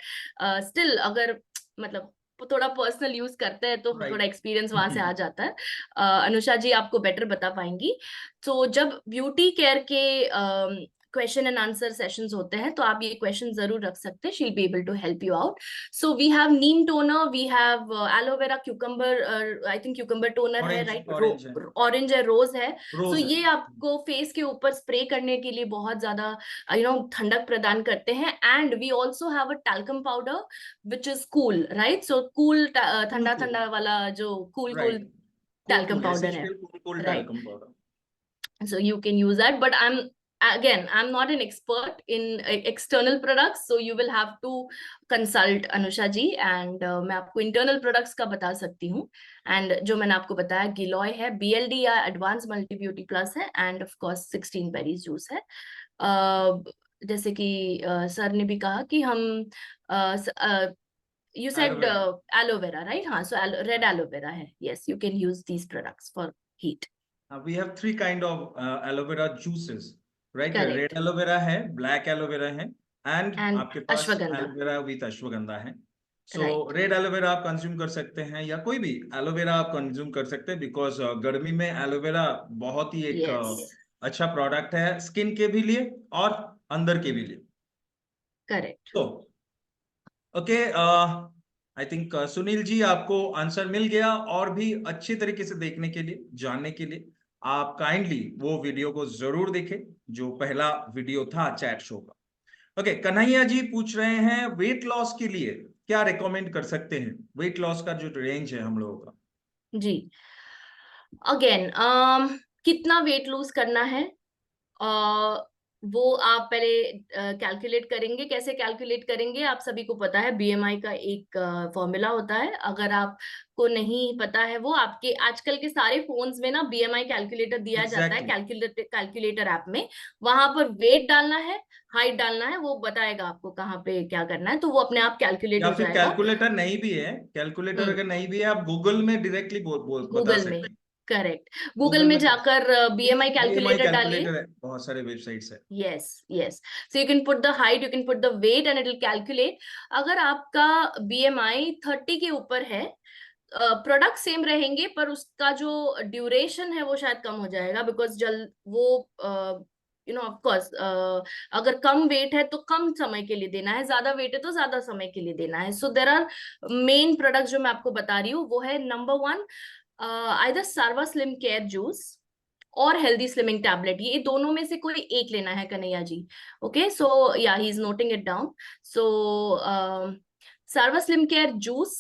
still अगर मतलब थोड़ा पर्सनल यूज करते हैं तो थोड़ा एक्सपीरियंस वहां से आ जाता है। अनुषा जी आपको बेटर बता पाएंगी। तो जब ब्यूटी केयर के क्वेश्चन एंड आंसर सेशंस होते हैं तो आप ये क्वेश्चन जरूर रख सकते हैं, she will be able to help you out. So we have neem toner, we have aloe vera cucumber, I think cucumber toner है, राइट? ऑरेंज है, रोज है। सो ये आपको फेस के ऊपर स्प्रे करने के लिए बहुत ज्यादा ठंडक प्रदान करते हैं। And we also have a talcum powder which is cool, right? So cool, ठंडा ठंडा वाला जो कूल टैल्कम पाउडर है, right? So you can use that, but I'm not an expert in external products, so you will have to consult Anusha ji, and मैं आपको internal products का बता सकती हूँ। and जो मैंने आपको बताया गिलॉय है, BLD या एडवांस मल्टी ब्यूटी प्लस है, end of course 16 berries juice है। जैसे कि सर ने भी कहा कि हम you said aloe vera, right? हाँ, so red aloe vera है, yes, you can use these products for heat. We have 3 kind of aloe vera juices, right? Correct. Red aloe vera है, black aloe vera है, and आपके पास ashwagandha aloe vera with ashwagandha है। So Right. Red aloe vera आप consume कर सकते हैं या कोई भी एलोवेरा आप कंज्यूम कर सकते हैं, बिकॉज गर्मी में एलोवेरा बहुत ही एक Yes. अच्छा प्रोडक्ट है स्किन के भी लिए और अंदर के भी लिए। Correct. तो okay, I think Sunil ji आपको आंसर मिल गया। और भी अच्छी तरीके से देखने के लिए, जानने के लिए आप काइंडली वो वीडियो को जरूर देखें जो पहला वीडियो था चैट शो का। ओके, कन्हैया जी पूछ रहे हैं वेट लॉस के लिए क्या रिकमेंड कर सकते हैं? वेट लॉस का जो रेंज है हम लोगों का। जी, अगेन कितना वेट लूज करना है वो आप पहले कैलकुलेट करेंगे। कैसे कैलकुलेट करेंगे? आप सभी को पता है BMI का एक फॉर्मूला होता है। अगर आपको नहीं पता है, वो आपके आजकल के सारे फोन्स में ना BMI कैलकुलेटर दिया जाता है, कैलकुलेटर ऐप में। वहां पर वेट डालना है, हाइट डालना है, वो बताएगा आपको कहाँ पे क्या करना है, तो वो अपने आप कैलकुलेट या हो फिर जाएगा। कैलकुलेटर नहीं भी है, कैलकुलेटर अगर नहीं भी है, आप गूगल में डायरेक्टली बता गूगल सकते में, हैं। करेक्ट, गूगल में जाकर BMI BMI कैलकुलेटर डालिए। कैलकुलेटर है, बहुत सारे वेबसाइट्स है। yes, so you can put the height, you can put the weight and it will calculate। अगर आपका BMI 30 के ऊपर है, प्रोडक्ट सेम रहेंगे पर उसका जो ड्यूरेशन है वो शायद कम हो जाएगा, बिकॉज वो ऑफ कोर्स अगर कम वेट है तो कम समय के लिए देना है, ज्यादा वेट है तो ज्यादा समय के लिए देना है। सो देर आर मेन प्रोडक्ट जो मैं आपको बता रही हूँ, वो है नंबर 1 आइदर सर्वा स्लिम केयर जूस और हेल्दी स्लिमिंग टैबलेट। ये दोनों में से कोई एक लेना है Kanhaiya ji. Okay, so yeah he is noting it down. So Sarva slim care juice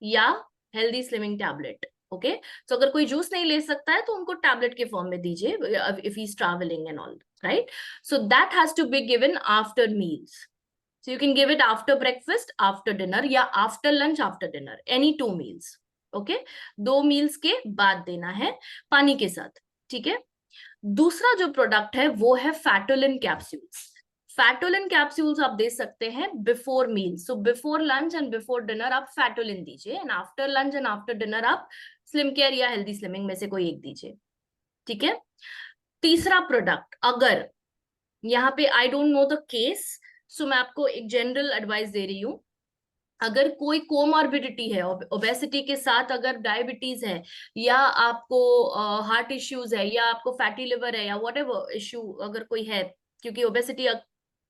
या healthy slimming tablet. Okay, so अगर कोई जूस नहीं ले सकता है तो उनको टैबलेट के फॉर्म में दीजिए if he is travelling and all, right? So that has to be given after meals. So you can give it after breakfast, after dinner या after lunch, after dinner, any 2 meals. Okay, 2 meals के बाद देना है पानी के साथ, ठीक है? दूसरा जो प्रोडक्ट है वो है फैटोलिन कैप्सूल्स। फैटोलिन कैप्सूल्स आप दे सकते हैं before meal. So before lunch and before dinner आप फैटोलिन दीजिए, and after lunch and after dinner आप स्लिम केयर या हेल्दी स्लिमिंग में से कोई एक दीजिए, ठीक है? तीसरा प्रोडक्ट, अगर यहाँ पे I don't know the case, so मैं आपको एक जनरल एडवाइस दे रही हूँ। अगर कोई कोमॉर्बिडिटी है, ओबेसिटी के साथ अगर डायबिटीज है, या आपको हार्ट इश्यूज है, या आपको फैटी लिवर है, या व्हाटएवर इश्यू अगर कोई है, क्योंकि ओबेसिटी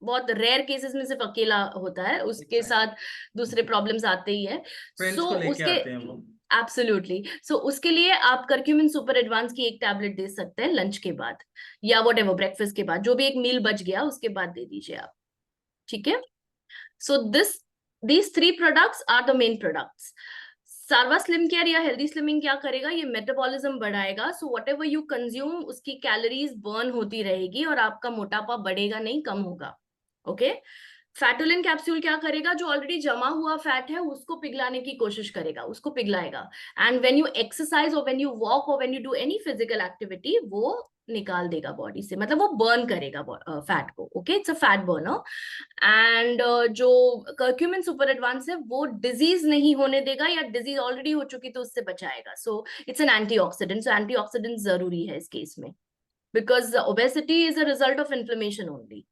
बहुत रेयर केसेस में सिर्फ अकेला होता है, उसके साथ दूसरे प्रॉब्लम्स आते ही है। फ्रेंड्स सो को लेके उसके आते हैं वो। एब्सोल्युटली, सो उसके लिए आप करक्यूमिन सुपर एडवांस की एक टैबलेट दे सकते हैं लंच के बाद, या व्हाटएवर ब्रेकफास्ट के बाद, जो भी एक मील बच गया उसके बाद दे दीजिए आप, ठीक है। So these three products are the main products. Sarva slim care या हेल्दी स्लिमिंग क्या करेगा, ये मेटाबॉलिज्म बढ़ाएगा। So whatever you consume उसकी कैलोरीज बर्न होती रहेगी और आपका मोटापा बढ़ेगा नहीं, कम होगा। ओके। फैटोलिन कैप्सूल क्या करेगा, जो ऑलरेडी जमा हुआ फैट है उसको पिघलाने की कोशिश करेगा, उसको पिघलाएगा। एंड व्हेन यू एक्सरसाइज और व्हेन यू वॉक और when you do any physical activity, वो निकाल देगा बॉडी से, मतलब वो बर्न करेगा फैट को। Okay, it's a fat burner. And जो कर्क्यूमिन सुपर एडवांस है वो डिजीज नहीं होने देगा, या डिजीज ऑलरेडी हो चुकी तो उससे बचाएगा। So it's an antioxidant, so antioxidant जरूरी है इस केस में, because obesity is a result of inflammation only.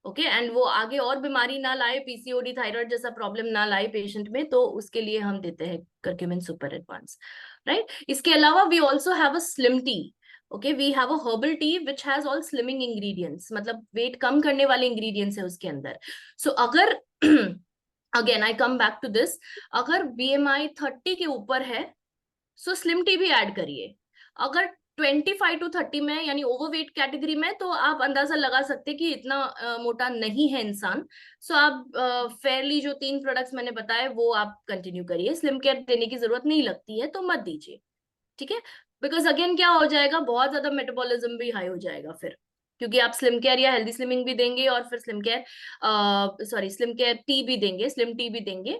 Okay, and वो आगे और बीमारी ना लाए, पीसीओडी थायराइड जैसा प्रॉब्लम ना लाए पेशेंट में, तो उसके लिए हम देते हैं करक्यूमिन सुपर एडवांस, राइट। इसके अलावा we also have a slim tea. Okay, we have a herbal tea which has all slimming ingredients, मतलब वेट कम करने वाले इंग्रेडिएंट्स है उसके अंदर। सो अगर again I come back to this, अगर BMI 30 के ऊपर है, सो स्लिम टी भी ऐड करिए। अगर 25 to 30 में, यानी ओवरवेट कैटेगरी में, तो आप अंदाजा लगा सकते हैं कि इतना मोटा नहीं है इंसान। सो आप फेयरली जो 3 प्रोडक्ट्स मैंने बताए वो आप कंटिन्यू करिए, स्लिम केयर देने की जरूरत नहीं लगती है तो मत दीजिए, ठीक है। बिकॉज अगेन क्या हो जाएगा, बहुत ज्यादा मेटाबॉलिज्म भी हाई हो जाएगा फिर, क्योंकि आप स्लिम केयर या हेल्दी स्लिमिंग भी देंगे और फिर स्लिम केयर टी भी देंगे, स्लिम टी भी देंगे।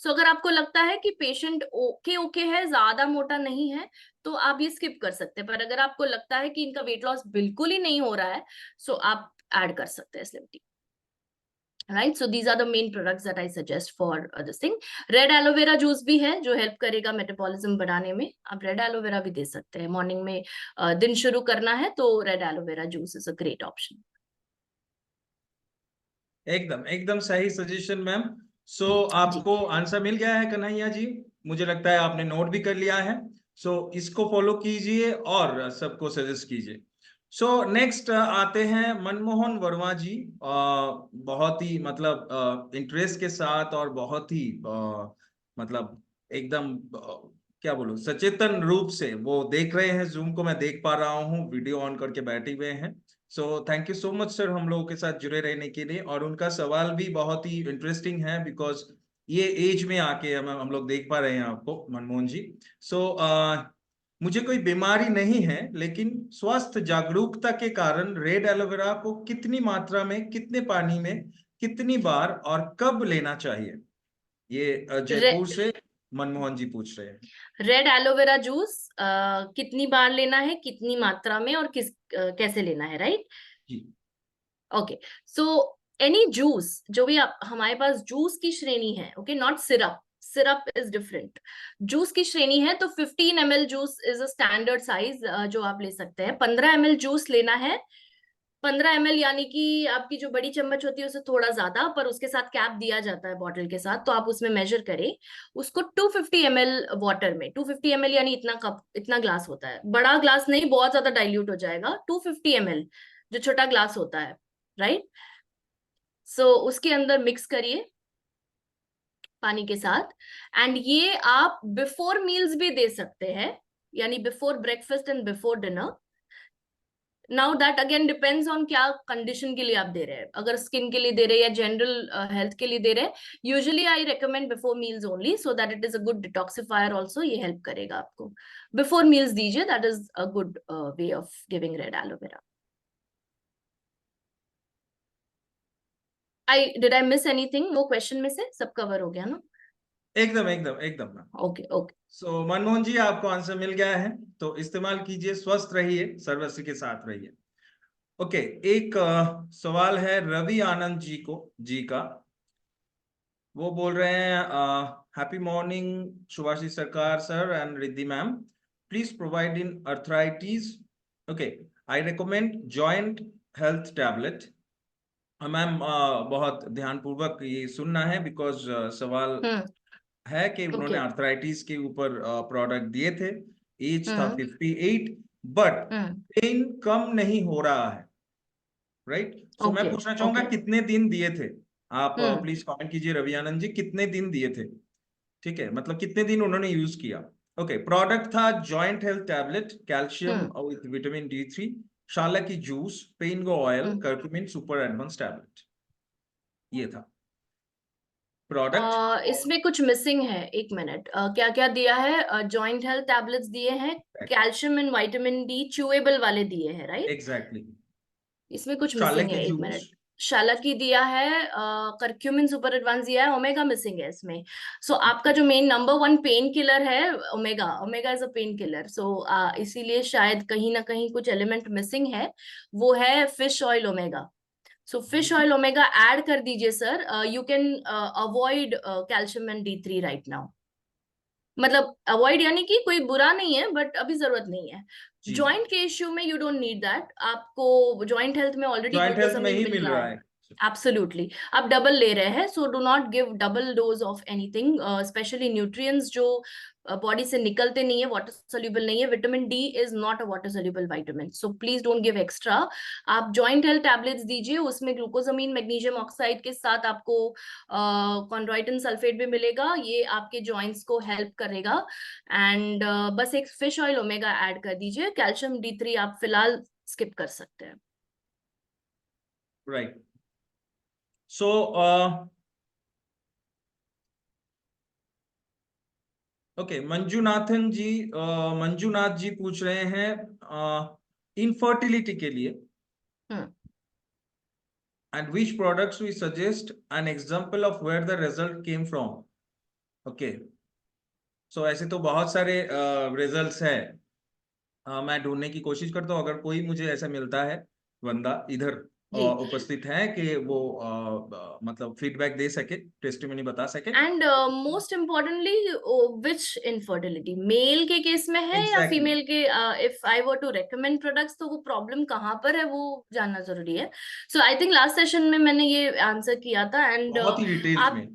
सो अगर आपको लगता है कि पेशेंट ओके है, ज्यादा मोटा नहीं है, तो आप ये स्किप कर सकते हैं। पर अगर आपको लगता है कि इनका वेट लॉस बिल्कुल ही नहीं हो रहा है, सो आप ऐड कर सकते हैं slim tea, right. So these are the main products that I suggest for this thing. Red aloe vera juice भी है जो हेल्प करेगा मेटाबॉलिज्म बढ़ाने में, आप रेड एलोवेरा भी दे सकते हैं। मॉर्निंग में दिन शुरू करना है तो red aloe vera juice is a great option. एकदम एकदम सही सजेशन मैम। सो जी आपको आंसर मिल गया है कन्हैया जी, मुझे लगता है आपने नोट भी कर लिया है। सो इसको फॉलो कीजिए और सबको सजेस्ट कीजिए। सो नेक्स्ट आते हैं मनमोहन वर्मा जी। बहुत ही मतलब इंटरेस्ट के साथ और बहुत ही मतलब एकदम क्या बोलूं, सचेतन रूप से वो देख रहे हैं जूम को, मैं देख पा रहा हूँ, वीडियो ऑन करके बैठे हुए हैं। सो thank you so much sir हम लोगों के साथ जुड़े रहने के लिए। और उनका सवाल भी बहुत ही इंटरेस्टिंग है, बिकॉज ये एज में आके हम लोग देख पा रहे हैं आपको मनमोहन जी। सो मुझे कोई बीमारी नहीं है, लेकिन स्वास्थ्य जागरूकता के कारण रेड एलोवेरा को कितनी मात्रा में, कितने पानी में, कितनी बार और कब लेना चाहिए, ये जयपुर से मनमोहन जी पूछ रहे हैं। रेड एलोवेरा जूस कितनी बार लेना है, कितनी मात्रा में, और कैसे लेना है, राइट। जी ओके, सो एनी जूस, जो भी हमारे पास जूस की श्रेणी है, okay, not syrup, syrup is different. Juice की श्रेणी है तो 15 ml juice is a standard size जो आप ले सकते हैं। 15 ml जूस लेना है। 15 ml यानी कि आपकी जो बड़ी चम्मच होती है उससे थोड़ा ज्यादा, पर उसके साथ कैप दिया जाता है बॉटल के साथ, तो आप उसमें मेजर करें उसको। 250 ml वाटर में, 250 ml यानी इतना कप, इतना ग्लास होता है, बड़ा ग्लास नहीं, बहुत ज्यादा डाइल्यूट हो जाएगा। 250 ml जो छोटा ग्लास होता है, राइट। सो उसके अंदर मिक्स करिए पानी के साथ। एंड ये आप बिफोर मील्स भी दे सकते हैं, यानी before breakfast and before dinner. Now that again depends on क्या कंडीशन के लिए आप दे रहे हैं, अगर स्किन के लिए दे रहे हैं या जनरल हेल्थ के लिए दे रहे हैं। Usually I recommend before meals only, so that it is a good detoxifier also, ये हेल्प करेगा आपको। बिफोर मील्स दीजिए, that is a good way of giving red aloe vera. Did I miss anything, वो question में से सब cover हो गया ना? एकदम एकदम एकदम। Okay okay. So Manmohan ji आपको आंसर मिल गया है, तो इस्तेमाल कीजिए, स्वस्थ रहिए, सर्वस्व के साथ रहिए। ओके, एक सवाल है रवि आनंद जी का। वो बोल रहे हैं हैप्पी मॉर्निंग शुभाशीष सरकार sir and Riddhi ma'am, please provide in arthritis. Okay, I recommend joint health tablet. Ma'am बहुत ध्यानपूर्वक ये सुनना है, बिकॉज सवाल है कि उन्होंने ओके। आर्थराइटिस के ऊपर प्रोडक्ट दिए थे, एज था हम्म 58, बट हम्म पेन कम नहीं हो रहा है, राइट। सो मैं ओके पूछना चाहूंगा ओके। कितने दिन दिए थे आप, हम्म प्लीज कमेंट कीजिए रवि आनंद जी, कितने दिन दिए थे, ठीक है, मतलब कितने दिन उन्होंने यूज किया। ओके, प्रोडक्ट था joint health tablet, calcium hmm with vitamin D3, शाला की जूस, पेनगो ऑयल, हम्म। कर्क्यूमिन सुपर एडवांस टैबलेट, ये था प्रोडक्ट। इसमें कुछ मिसिंग है, एक मिनट। क्या क्या दिया है? जॉइंट हेल्थ टैबलेट्स दिए हैं, calcium and vitamin D chewable वाले दिए हैं, राइट? एग्जैक्टली। इसमें कुछ शाला मिसिंग की है, एक जूस। मिनट। शालकी दिया है, करक्यूमिन सुपर एडवांस दिया है, ओमेगा मिसिंग है इसमें। सो आपका जो main number one pain killer है, omega, omega is a pain killer, so इसीलिए शायद कहीं ना कहीं कुछ एलिमेंट मिसिंग है, वो है fish oil omega. So fish oil omega add कर दीजिए sir. You can avoid calcium and D3 right now. मतलब अवॉइड यानी कि कोई बुरा नहीं है, बट अभी जरूरत नहीं है। जी, जॉइंट के इश्यू में यू डोंट नीड दैट, आपको जॉइंट हेल्थ में ऑलरेडी जॉइंट हेल्थ में ग्लूकोसामिन ही मिल मिल रहा रहा है। है। एब्सोल्युटली। आप डबल ले रहे हैं, so do not give double dose of anything, specially nutrients जो बॉडी से निकलते नहीं है, वाटर सोल्यूबल नहीं है। Vitamin D is not a water soluble vitamin, so please don't give extra. आप जॉइंट हेल्थ टैबलेट्स दीजिए, उसमें ग्लूकोसामिन मैग्नीशियम ऑक्साइड के साथ आपको कॉन्ड्राइटिन सल्फेट भी मिलेगा, ये आपके जॉइंट्स को हेल्प करेगा। एंड बस एक फिश ऑयल ओमेगा ऐड कर दीजिए। कैल्शियम D3 आप फिलहाल स्किप कर सकते हैं। राइट। सो ओके, मंजुनाथन जी, मंजुनाथ जी पूछ रहे हैं इनफर्टिलिटी के लिए, हम्म and which products we suggest, an example of where the result came from. Okay, so ऐसे तो बहुत सारे रिजल्ट्स हैं। मैं ढूंढने की कोशिश करता हूँ, अगर कोई मुझे ऐसा मिलता है बंदा इधर जी। उपस्थित है कि वो मतलब फीडबैक दे सके, टेस्टिमनी बता सके। And most importantly, which infertility, male के केस में है या एग्जैक्टली, फीमेल के? If I were to recommend products, तो वो प्रॉब्लम कहाँ पर है वो जानना जरूरी है। सो आई थिंक लास्ट सेशन में मैंने ये आंसर किया था। एंड बहुत ही डिटेल्स आप, में।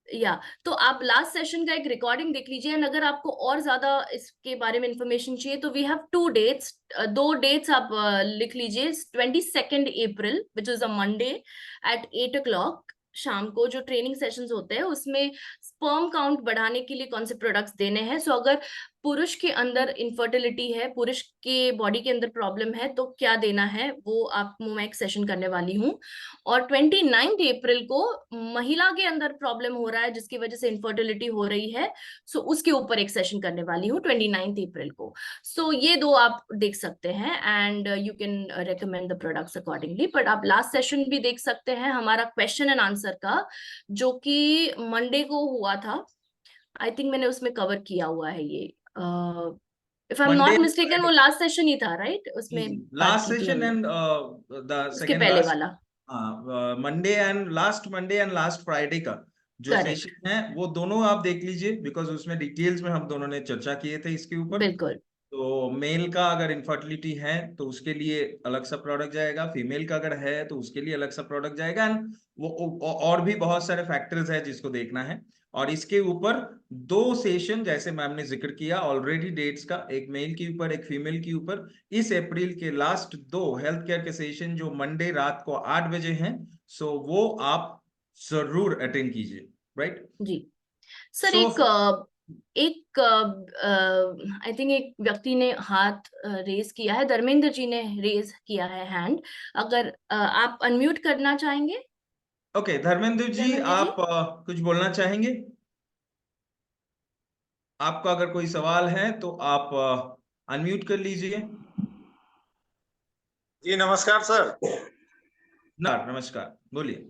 या तो आप लास्ट सेशन का एक रिकॉर्डिंग देख लीजिए, एंड अगर आपको और ज्यादा इसके बारे में इंफॉर्मेशन चाहिए तो वी हैव 2 डेट्स। 2 डेट्स आप लिख लीजिए। 22 April which is a Monday at 8 o'clock शाम को जो ट्रेनिंग सेशंस होते हैं, उसमें स्पर्म काउंट बढ़ाने के लिए कौन से प्रोडक्ट्स देने हैं। सो अगर पुरुष के अंदर इनफर्टिलिटी है, पुरुष के बॉडी के अंदर प्रॉब्लम है, तो क्या देना है वो आपको मैं एक सेशन करने वाली हूँ। और 29 अप्रैल को महिला के अंदर प्रॉब्लम हो रहा है जिसकी वजह से इनफर्टिलिटी हो रही है, सो उसके ऊपर एक सेशन करने वाली हूँ 29 अप्रैल को। सो ये दो आप देख सकते हैं, and you can recommend the products accordingly. But आप लास्ट सेशन भी देख सकते हैं हमारा क्वेश्चन एंड आंसर का, जो कि मंडे को हुआ था। आई थिंक मैंने उसमें कवर किया हुआ है ये। If I am Monday not and mistaken, वो फ्राइडे। लास्ट सेशन ही था, राइट? जी उसमें जी, बात लास्ट की थी सेशन हमने, एंड द उसके सेकेंड पहले लास्ट। वाला। हाँ, मंडे एंड लास्ट फ्राइडे का जो करेक्ट। सेशन है वो दोनों आप देख लीजिए, बिकॉज उसमें डिटेल्स में हम दोनों ने चर्चा किए थे इसके ऊपर। बिल्कुल। तो मेल का अगर इनफर्टिलिटी है तो उसके लिए अलग सा प्रोडक्ट जाएगा, फीमेल का अगर है तो उसके लिए अलग सा प्रोडक्ट जाएगा, एंड और भी बहुत सारे फैक्टर्स है जिसको देखना है। और इसके ऊपर 2 सेशन जैसे मैम ने जिक्र किया ऑलरेडी डेट्स का, एक मेल के ऊपर एक फीमेल के ऊपर, इस अप्रैल के लास्ट 2 हेल्थ केयर के सेशन जो मंडे रात को 8 बजे हैं, सो वो आप जरूर अटेंड कीजिए, राइट। जी सर। सो एक आई थिंक एक व्यक्ति ने हाथ रेज किया है, धर्मेंद्र जी ने रेज किया है हैंड। अगर आप अनम्यूट करना चाहेंगे, ओके, धर्मेंद्र जी, धर्मेंद्र जी। आप कुछ बोलना चाहेंगे? आपका अगर कोई सवाल है तो आप अनम्यूट कर लीजिए। जी नमस्कार सर। नमस्कार, बोलिए।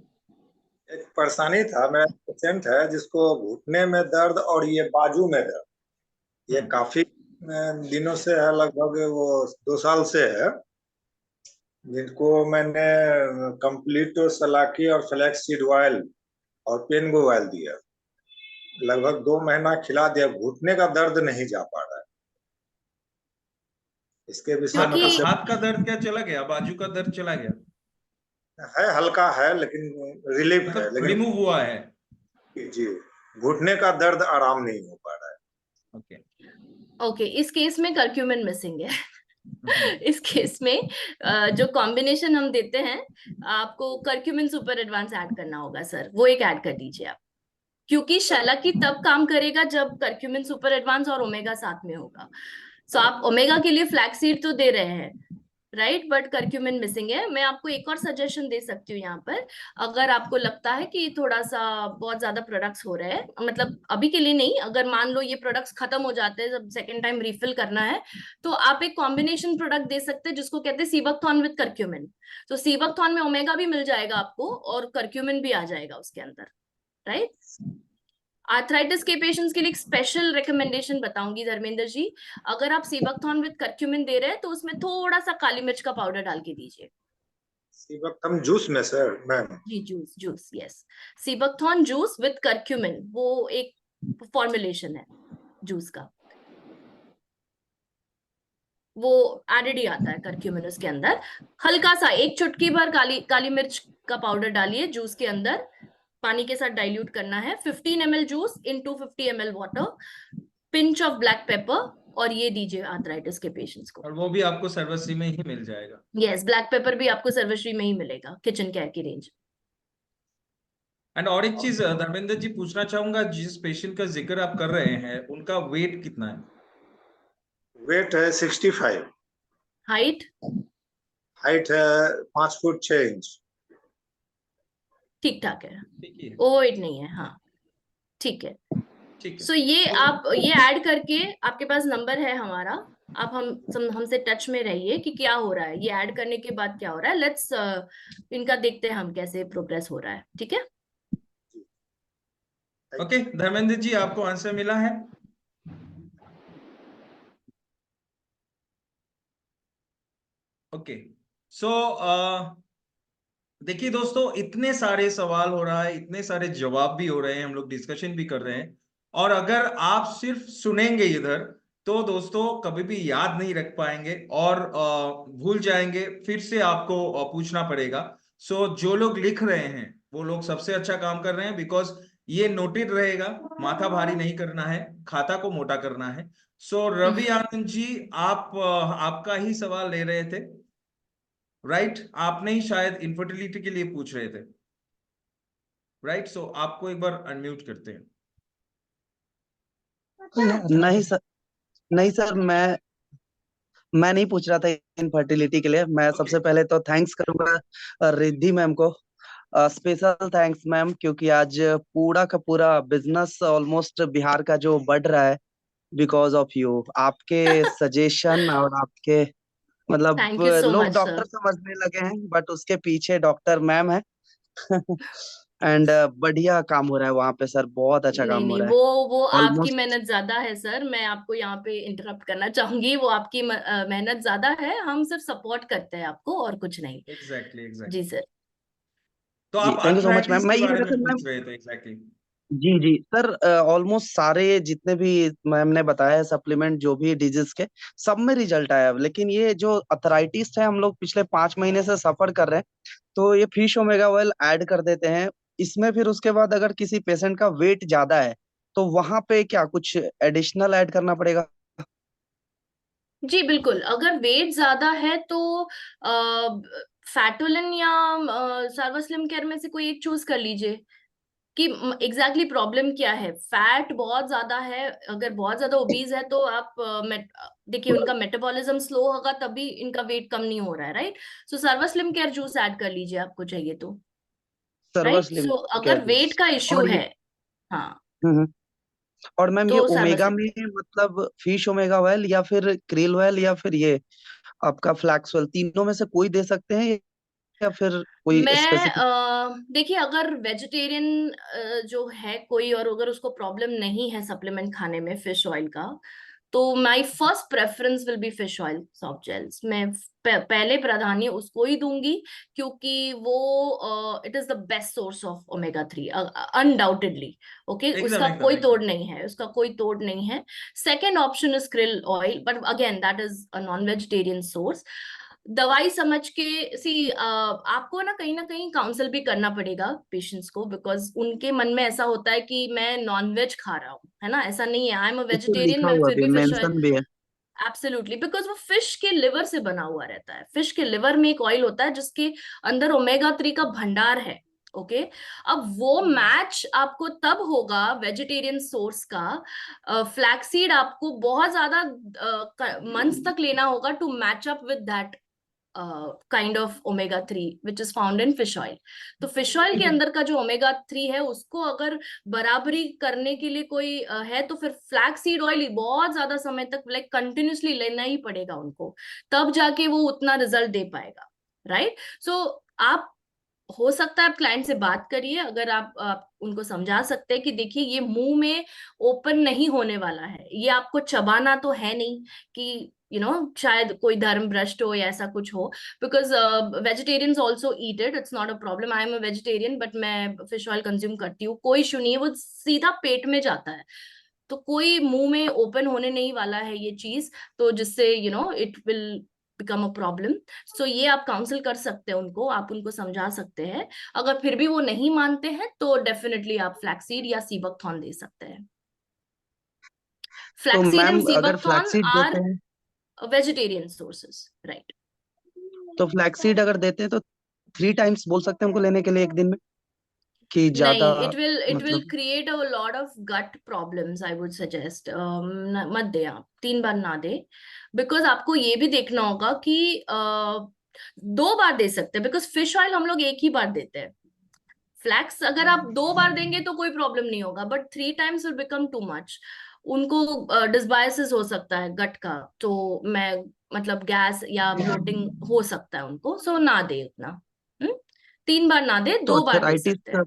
एक परेशानी था, मेरा पेशेंट है जिसको घुटने में दर्द और ये बाजू में दर्द, ये हम्म। काफी दिनों से है, लगभग वो 2 साल से है। जिनको मैंने कंप्लीट सलाकी और फ्लैक्स सीड ऑयल और पेनगो ऑयल दिया, लगभग 2 महीना खिला दिया, घुटने का दर्द नहीं जा पा रहा है। इसके विषय में क्योंकि कुछ हाथ का दर्द क्या चला गया, बाजू का दर्द चला गया, है, हल्का है लेकिन रिलीफ है, मतलब लेकिन रिमूव हुआ है? जी घुटने का दर्द आराम नहीं हो पा रहा है। ओके ओके, इस केस में कर्क्यूमिन मिसिंग है। इस केस में जो कॉम्बिनेशन हम देते हैं, आपको कर्क्यूमिन सुपर एडवांस ऐड करना होगा सर, वो एक ऐड कर दीजिए आप, क्योंकि शलाकी तब काम करेगा जब कर्क्यूमिन सुपर एडवांस और ओमेगा साथ में होगा। सो आप ओमेगा के लिए फ्लैक्सीड तो दे रहे हैं, राइट, बट कर्क्यूमिन मिसिंग है। मैं आपको एक और सजेशन दे सकती हूँ यहाँ पर, अगर आपको लगता है कि थोड़ा सा बहुत ज्यादा प्रोडक्ट्स हो रहे हैं, मतलब अभी के लिए नहीं, अगर मान लो ये प्रोडक्ट्स खत्म हो जाते हैं, जब सेकेंड टाइम रिफिल करना है, तो आप एक कॉम्बिनेशन प्रोडक्ट दे सकते हैं जिसको कहते हैं सीबकथॉन विद कर्क्यूमिन। तो सीबकथॉन में ओमेगा भी मिल जाएगा आपको और कर्क्यूमिन भी आ जाएगा उसके अंदर, राइट। आर्थराइटिस के पेशेंट्स के लिए एक स्पेशल रिकमेंडेशन बताऊंगी धर्मेंद्र जी, अगर आप सीबकथॉन विद कर्क्यूमिन दे रहे हैं तो उसमें थोड़ा सा काली मिर्च का पाउडर डाल के दीजिए। सीबकथम जूस में सर मैम? जी juice, juice, yes, sea buckthorn juice with curcumin, वो एक फॉर्मुलेशन है जूस का, वो एडेड ही आता है कर्क्यूमिन उसके अंदर। हल्का सा एक चुटकी भर काली मिर्च का पाउडर डालिए जूस के अंदर, पानी के साथ डाइल्यूट करना है, 15 ml juice into 50 ml water, pinch of black pepper, और ये दीजिए आर्थराइटिस के पेशेंट्स को। और वो भी आपको सर्वश्री में ही मिल जाएगा। यस, ब्लैक पेपर भी आपको सर्वश्री में ही मिलेगा, किचन केयर की रेंज। एंड और एक चीज धर्मेंद्र जी पूछना चाहूंगा, जिस पेशेंट का जिक्र आप कर रहे हैं उनका वेट कितना है? वेट है 65। हाइट? हाइट है 5 फुट 6 इंच। ठीक ठाक है, ठीक है, ओवरवेट नहीं है, हाँ ठीक है। ठीक है। सो ये तो आप ये ऐड करके, आपके पास नंबर है हमारा, आप हमसे टच में रहिए कि क्या हो रहा है, ये ऐड करने के बाद क्या हो रहा है, लेट्स इनका देखते हैं हम कैसे प्रोग्रेस हो रहा है, ठीक है। ओके धर्मेंद्र जी, आपको आंसर मिला है? ओके सो देखिए दोस्तों, इतने सारे सवाल हो रहा है, इतने सारे जवाब भी हो रहे हैं, हम लोग डिस्कशन भी कर रहे हैं, और अगर आप सिर्फ सुनेंगे इधर तो दोस्तों कभी भी याद नहीं रख पाएंगे और भूल जाएंगे, फिर से आपको पूछना पड़ेगा। सो जो लोग लिख रहे हैं वो लोग सबसे अच्छा काम कर रहे हैं, बिकॉज ये नोटेड रहेगा, माथा भारी नहीं करना है, खाता को मोटा करना है। सो रवि आनंद जी, आप आपका ही सवाल ले रहे थे, राइट? आपने ही शायद इनफर्टिलिटी के लिए पूछ रहे थे, राइट? सो आपको एक बार अनम्यूट करते हैं। नहीं सर, नहीं सर, मैं नहीं पूछ रहा था इनफर्टिलिटी के लिए। मैं सबसे पहले तो थैंक्स करूंगा रिद्धि मैम को, स्पेशल थैंक्स मैम, क्योंकि आज पूरा का पूरा बिजनेस ऑलमोस्ट बिहार का जो बढ़ रहा है बिकॉज ऑफ यू, आपके सजेशन और आपके मतलब थैंक यू सो लोग मच डॉक्टर सर। समझने लगे हैं बट उसके पीछे डॉक्टर मैम है। एंड बढ़िया काम हो रहा है वहां पे सर, बहुत अच्छा नहीं काम हो नहीं, रहा है वो आपकी ऑलमोस्ट। मेहनत ज्यादा है सर, मैं आपको यहाँ पे इंटरप्ट करना चाहूंगी, वो आपकी मेहनत ज्यादा है, हम सिर्फ सपोर्ट करते हैं आपको और कुछ नहीं। एग्जैक्टली जी एग्जैक्टली। सर। तो जी आप thank you so much arthritis ma'am. मैं के ये बारे में वैसे मैम, पूछ रहे थे, एग्जैक्टली। जी जी सर, ऑलमोस्ट सारे जितने भी मैम ने बताया है सप्लीमेंट जो भी डिजीज के, सब में रिजल्ट आया है। लेकिन ये जो अथराइटिस है हम लोग पिछले 5 महीने से सफर कर रहे हैं, तो ये फिश ओमेगा ऑयल ऐड कर देते हैं इसमें। फिर उसके बाद अगर किसी पेशेंट का वेट ज्यादा है तो वहां पे क्या कुछ एडिशनल ऐड करना पड़ेगा? जी बिल्कुल, अगर वेट ज्यादा है तो फैटोलिन या सर्वस्लिम केयर में से कोई एक चूज कर लीजिए कि एग्जैक्टली प्रॉब्लम क्या है। फैट बहुत ज्यादा है, अगर बहुत ज्यादा ओबीज है तो आप देखिए उनका मेटाबॉलिज्म स्लो होगा, तभी इनका वेट कम नहीं हो रहा है, राइट। सो सर्वस्लिम केयर जूस ऐड कर लीजिए आपको चाहिए तो, server right. Slim so care अगर जूस। वेट का इश्यू और ये है, हाँ, और मैम ये तो ओमेगा सर्वस्लिम। में मतलब फिश ओमेगा ऑयल या फिर क्रिल ऑयल या फिर ये आपका फ्लैक्स ऑयल, तीनों में से कोई दे सकते हैं या फिर कोई मैं स्पेसिफिक? देखिए, अगर वेजिटेरियन जो है कोई और अगर उसको प्रॉब्लम नहीं है सप्लीमेंट खाने में फिश ऑयल का, तो my first preference will be fish oil soft gels. मैं पहले प्राधान्य उसको ही दूंगी, क्योंकि वो it is the best source of omega 3 undoubtedly. Okay, एकदम उसका एकदम कोई तोड़ एकदम। नहीं है, उसका कोई तोड़ नहीं है। Second option is krill oil, but again that is a non vegetarian source. दवाई समझ के आपको ना कहीं काउंसल भी करना पड़ेगा पेशेंट्स को, बिकॉज उनके मन में ऐसा होता है कि मैं नॉनवेज खा रहा हूँ, है ना, ऐसा नहीं है, आई एम अ ये तो वेजिटेरियन, लिखा मैं हुआ फिर भी, भी फिश ऑयल। मेंशन भी है। एब्सोल्युटली, बिकॉज वो फिश के लिवर से बना हुआ रहता है, फिश के लिवर में एक ऑयल होता है जिसके अंदर ओमेगा 3 का भंडार है। ओके, अब वो मैच आपको तब होगा वेजिटेरियन सोर्स का। फ्लैक्सीड आपको बहुत ज्यादा मंथ्स तक लेना होगा to match up with that kind of omega 3 which is found in fish oil. तो फिश ऑयल के अंदर का जो ओमेगा 3 है उसको अगर बराबरी करने के लिए कोई है तो फिर फ्लैक्स सीड ऑयल बहुत ज्यादा समय तक लाइक कंटिन्यूसली लेना ही पड़ेगा उनको, तब जाके वो उतना रिजल्ट दे पाएगा, राइट। सो आप, हो सकता है आप क्लाइंट से बात करिए, अगर आप उनको समझा सकते हैं कि देखिए ये मुंह में ओपन नहीं होने वाला है, ये आपको चबाना तो है नहीं कि शायद कोई धर्म भ्रष्ट हो या ऐसा कुछ हो, because vegetarians also eat it, it's not a problem. I am a vegetarian but मैं फिश ऑयल कंज्यूम करती हूँ, कोई इशू नहीं है, वो सीधा पेट में जाता है, तो कोई मुंह में ओपन होने नहीं वाला है ये चीज, तो जिससे it will become a problem. So ये आप काउंसिल कर सकते हैं उनको, आप उनको समझा सकते हैं। अगर फिर भी वो नहीं मानते हैं तो डेफिनेटली आप फ्लैक्सीड या सीबकथॉर्न दे सकते हैं। तो फ्लैक्सीड एंड मैम अगर सीबकथॉर्न फ्लैक्सीड आर देते हैं, वेजिटेरियन सोर्सेस, राइट। तो फ्लैक्सीड अगर देते हैं तो 3 टाइम्स बोल सकते हैं उनको लेने के लिए एक दिन में, कि ज्यादा, नहीं, इट विल मतलब। Create a lot of gut problems, I would suggest मत दे आप, 3 बार ना दे, बिकॉज आपको ये भी देखना होगा कि 2 बार दे सकते हैं, बिकॉज फिश ऑयल हम लोग एक ही बार देते हैं। फ्लैक्स अगर आप 2 बार देंगे तो कोई प्रॉब्लम नहीं होगा, but 3 times will become too much. उनको डिसबायसिस हो सकता है गट का, तो मैं मतलब गैस या ब्लोटिंग हो सकता है उनको, सो ना दे उतना। 3 बार ना दे, तो 2 बार दे सकते हैं।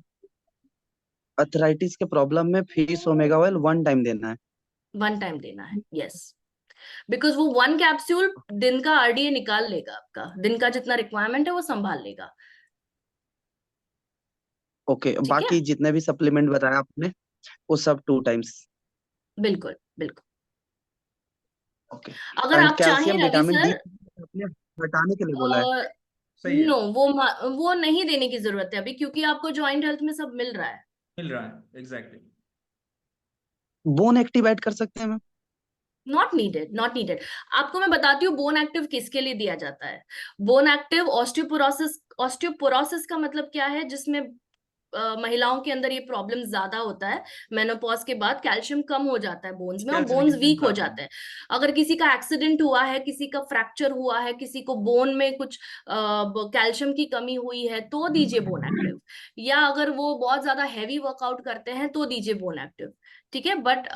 अर्थराइटिस के प्रॉब्लम में फिश ओमेगा ऑयल 1 टाइम देना है। 1 टाइम देना है, यस, बिकॉज वो 1 कैप्सूल दिन का आरडीए निकाल लेगा, आपका दिन का जितना रिक्वायरमेंट है वो संभाल लेगा। ओके, ठीक है, बाकी जितने भी सप्लीमेंट बताया आपने वो सब 2 टाइम्स। बिल्कुल बिल्कुल। ओके। अगर एंड आप चाहें कैल्शियम रवि विटामिन डी सर, आपने हटाने के लिए बोला है। सही है, नो, वो नहीं देने की जरूरत है अभी, क्योंकि आपको जॉइंट हेल्थ में सब मिल रहा है। मिल रहा है एग्जैक्टली। बोन एक्टिव ऐड कर सकते हैं ma'am. Not needed, not needed. आपको मैं बताती हूँ बोन एक्टिव किसके लिए दिया जाता है। बोन एक्टिव ऑस्टियोपोरोसिस, ऑस्टियोपोरोसिस का मतलब क्या है, जिसमें महिलाओं के अंदर ये प्रॉब्लम ज्यादा होता है, मेनोपॉज के बाद कैल्शियम कम हो जाता है बोन्स में और बोन्स कैल्सिफिकेशन वीक हो प्रॉब्लम। जाते हैं। अगर किसी का एक्सीडेंट हुआ है, किसी का फ्रैक्चर हुआ है, किसी को बोन में कुछ कैल्शियम की कमी हुई है तो दीजिए बोन एक्टिव, या अगर वो बहुत ज्यादा हैवी वर्कआउट करते हैं तो दीजिए बोन एक्टिव, ठीक है। बट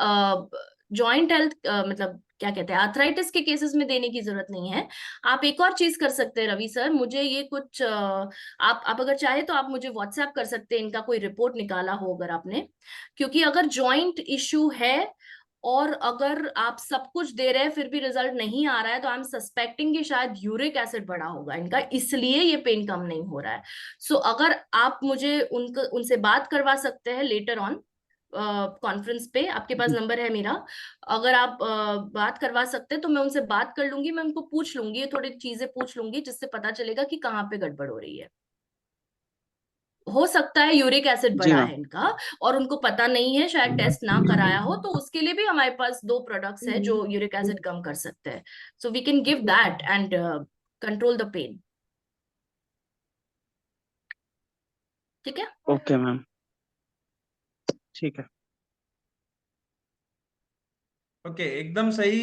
जॉइंट हेल्थ मतलब क्या कहते हैं, आर्थराइटिस के केसेस में देने की जरूरत नहीं है। आप एक और चीज कर सकते हैं रवि सर, मुझे ये कुछ आप अगर चाहे तो आप मुझे व्हाट्सएप कर सकते हैं, इनका कोई रिपोर्ट निकाला हो अगर आपने, क्योंकि अगर जॉइंट इश्यू है और अगर आप सब कुछ दे रहे हैं फिर भी रिजल्ट नहीं आ रहा है, तो आई एम सस्पेक्टिंग कि शायद यूरिक एसिड बढ़ा होगा इनका, इसलिए ये पेन कम नहीं हो रहा है। सो अगर आप मुझे उनसे बात करवा सकते हैं लेटर ऑन कॉन्फ्रेंस पे, आपके पास नंबर है मेरा, अगर आप बात करवा सकते हैं तो मैं उनसे बात कर लूंगी, मैं उनको पूछ लूंगी, थोड़ी चीजें पूछ लूंगी जिससे पता चलेगा कि कहाँ पे गड़बड़ हो रही है। हो सकता है यूरिक एसिड जी बढ़ा मैम। है इनका और उनको पता नहीं है, शायद टेस्ट ना कराया हो, तो उसके लिए भी हमारे पास 2 प्रोडक्ट्स है जो यूरिक एसिड कम कर सकते हैं, so we can give that and control the pain. ठीक है, ओके मैम, ठीक है। ओके, एकदम सही।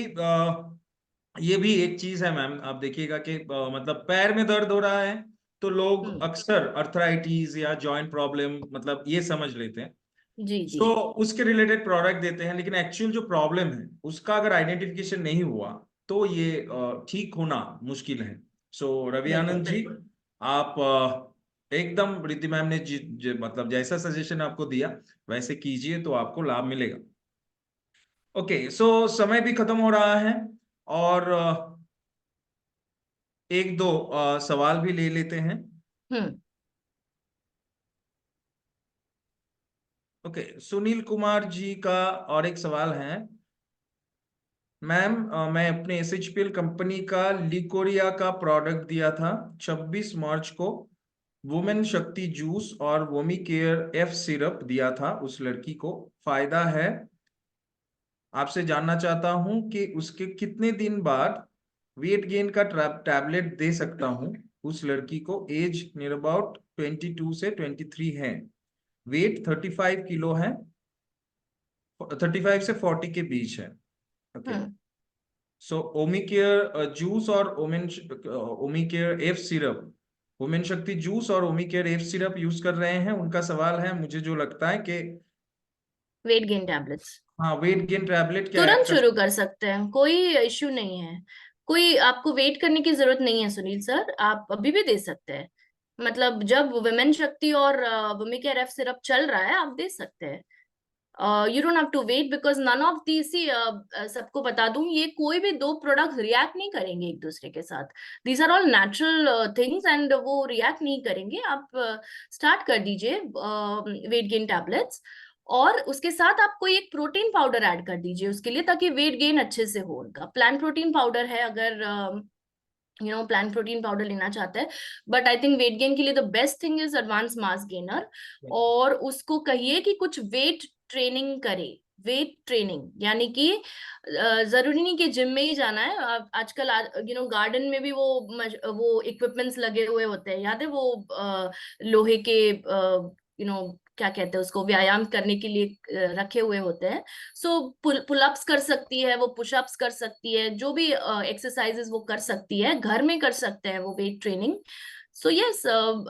ये भी एक चीज है मैम, आप देखिएगा कि मतलब पैर में दर्द हो रहा है तो लोग हम्म, अक्सर अर्थराइटिस या जॉइंट प्रॉब्लम मतलब ये समझ लेते हैं, जी जी, तो उसके रिलेटेड प्रोडक्ट देते हैं, लेकिन एक्चुअल जो प्रॉब्लम है उसका अगर आइडेंटिफिकेशन नहीं हुआ तो ये ठीक होना मुश्किल है। सो रवि बिल्कुल आनंद जी, आप एकदम रिद्धि मैम ने मतलब जैसा सजेशन आपको दिया वैसे कीजिए तो आपको लाभ मिलेगा। ओके, सो समय भी खत्म हो रहा है और एक दो सवाल भी ले लेते हैं। हम्म, ओके, सुनील कुमार जी का और एक सवाल है। मैम मैं अपने एसएचपीएल कंपनी का लिकोरिया का प्रोडक्ट दिया था 26 मार्च को। वुमेन शक्ति जूस और वोमी केयर एफ सिरप दिया था उस लड़की को। फायदा है, आपसे जानना चाहता हूं कि उसके कितने दिन बाद वेट गेन का टैबलेट दे सकता हूं उस लड़की को। एज नियर अबाउट 22 से 23 है। वेट 35 किलो है, 35 से 40 के बीच है। ओके। सो ओमिकेयर जूस और ओमिकेयर एफ सिरप, वुमेन शक्ति जूस और ओमिकेयर एफ सिरप यूज कर रहे हैं। उनका सवाल है, मुझे जो लगता है कि वेट गेन टैबलेट्स हाँ, वेट गेन टैबलेट क्या तुरंत ऐड कर शुरू कर सकते हैं, कोई इश्यू नहीं है। कोई आपको वेट करने की जरूरत नहीं है सुनील सर, आप अभी भी दे सकते हैं। मतलब जब वुमेन शक्ति और वुमी केयर एफ सिरप चल रहा है, आप दे सकते हैं। You don't have to wait because none of these सबको बता दूं, ये कोई भी दो प्रोडक्ट रिएक्ट नहीं करेंगे एक दूसरे के साथ। These are all natural things and वो रिएक्ट नहीं करेंगे। आप स्टार्ट कर दीजिए वेट गेन टैबलेट्स, और उसके साथ आप कोई एक प्रोटीन पाउडर ऐड कर दीजिए उसके लिए, ताकि वेट गेन अच्छे से हो। उनका प्लांट प्रोटीन पाउडर है, अगर प्लांट प्रोटीन पाउडर लेना चाहता है। But I think weight gain के लिए the best thing is advance mass gainer. और उसको कहिए कि कुछ वेट ट्रेनिंग करे। वेट ट्रेनिंग यानी कि जरूरी नहीं कि जिम में ही जाना है। आजकल गार्डन में भी वो इक्विपमेंट्स लगे हुए होते हैं, याद है वो लोहे के क्या कहते हैं उसको, व्यायाम करने के लिए रखे हुए होते हैं। सो पुलअप्स कर सकती है वो, पुशअप्स कर सकती है, जो भी एक्सरसाइजेस वो कर सकती है, घर में कर सकते हैं वो weight training. So yes,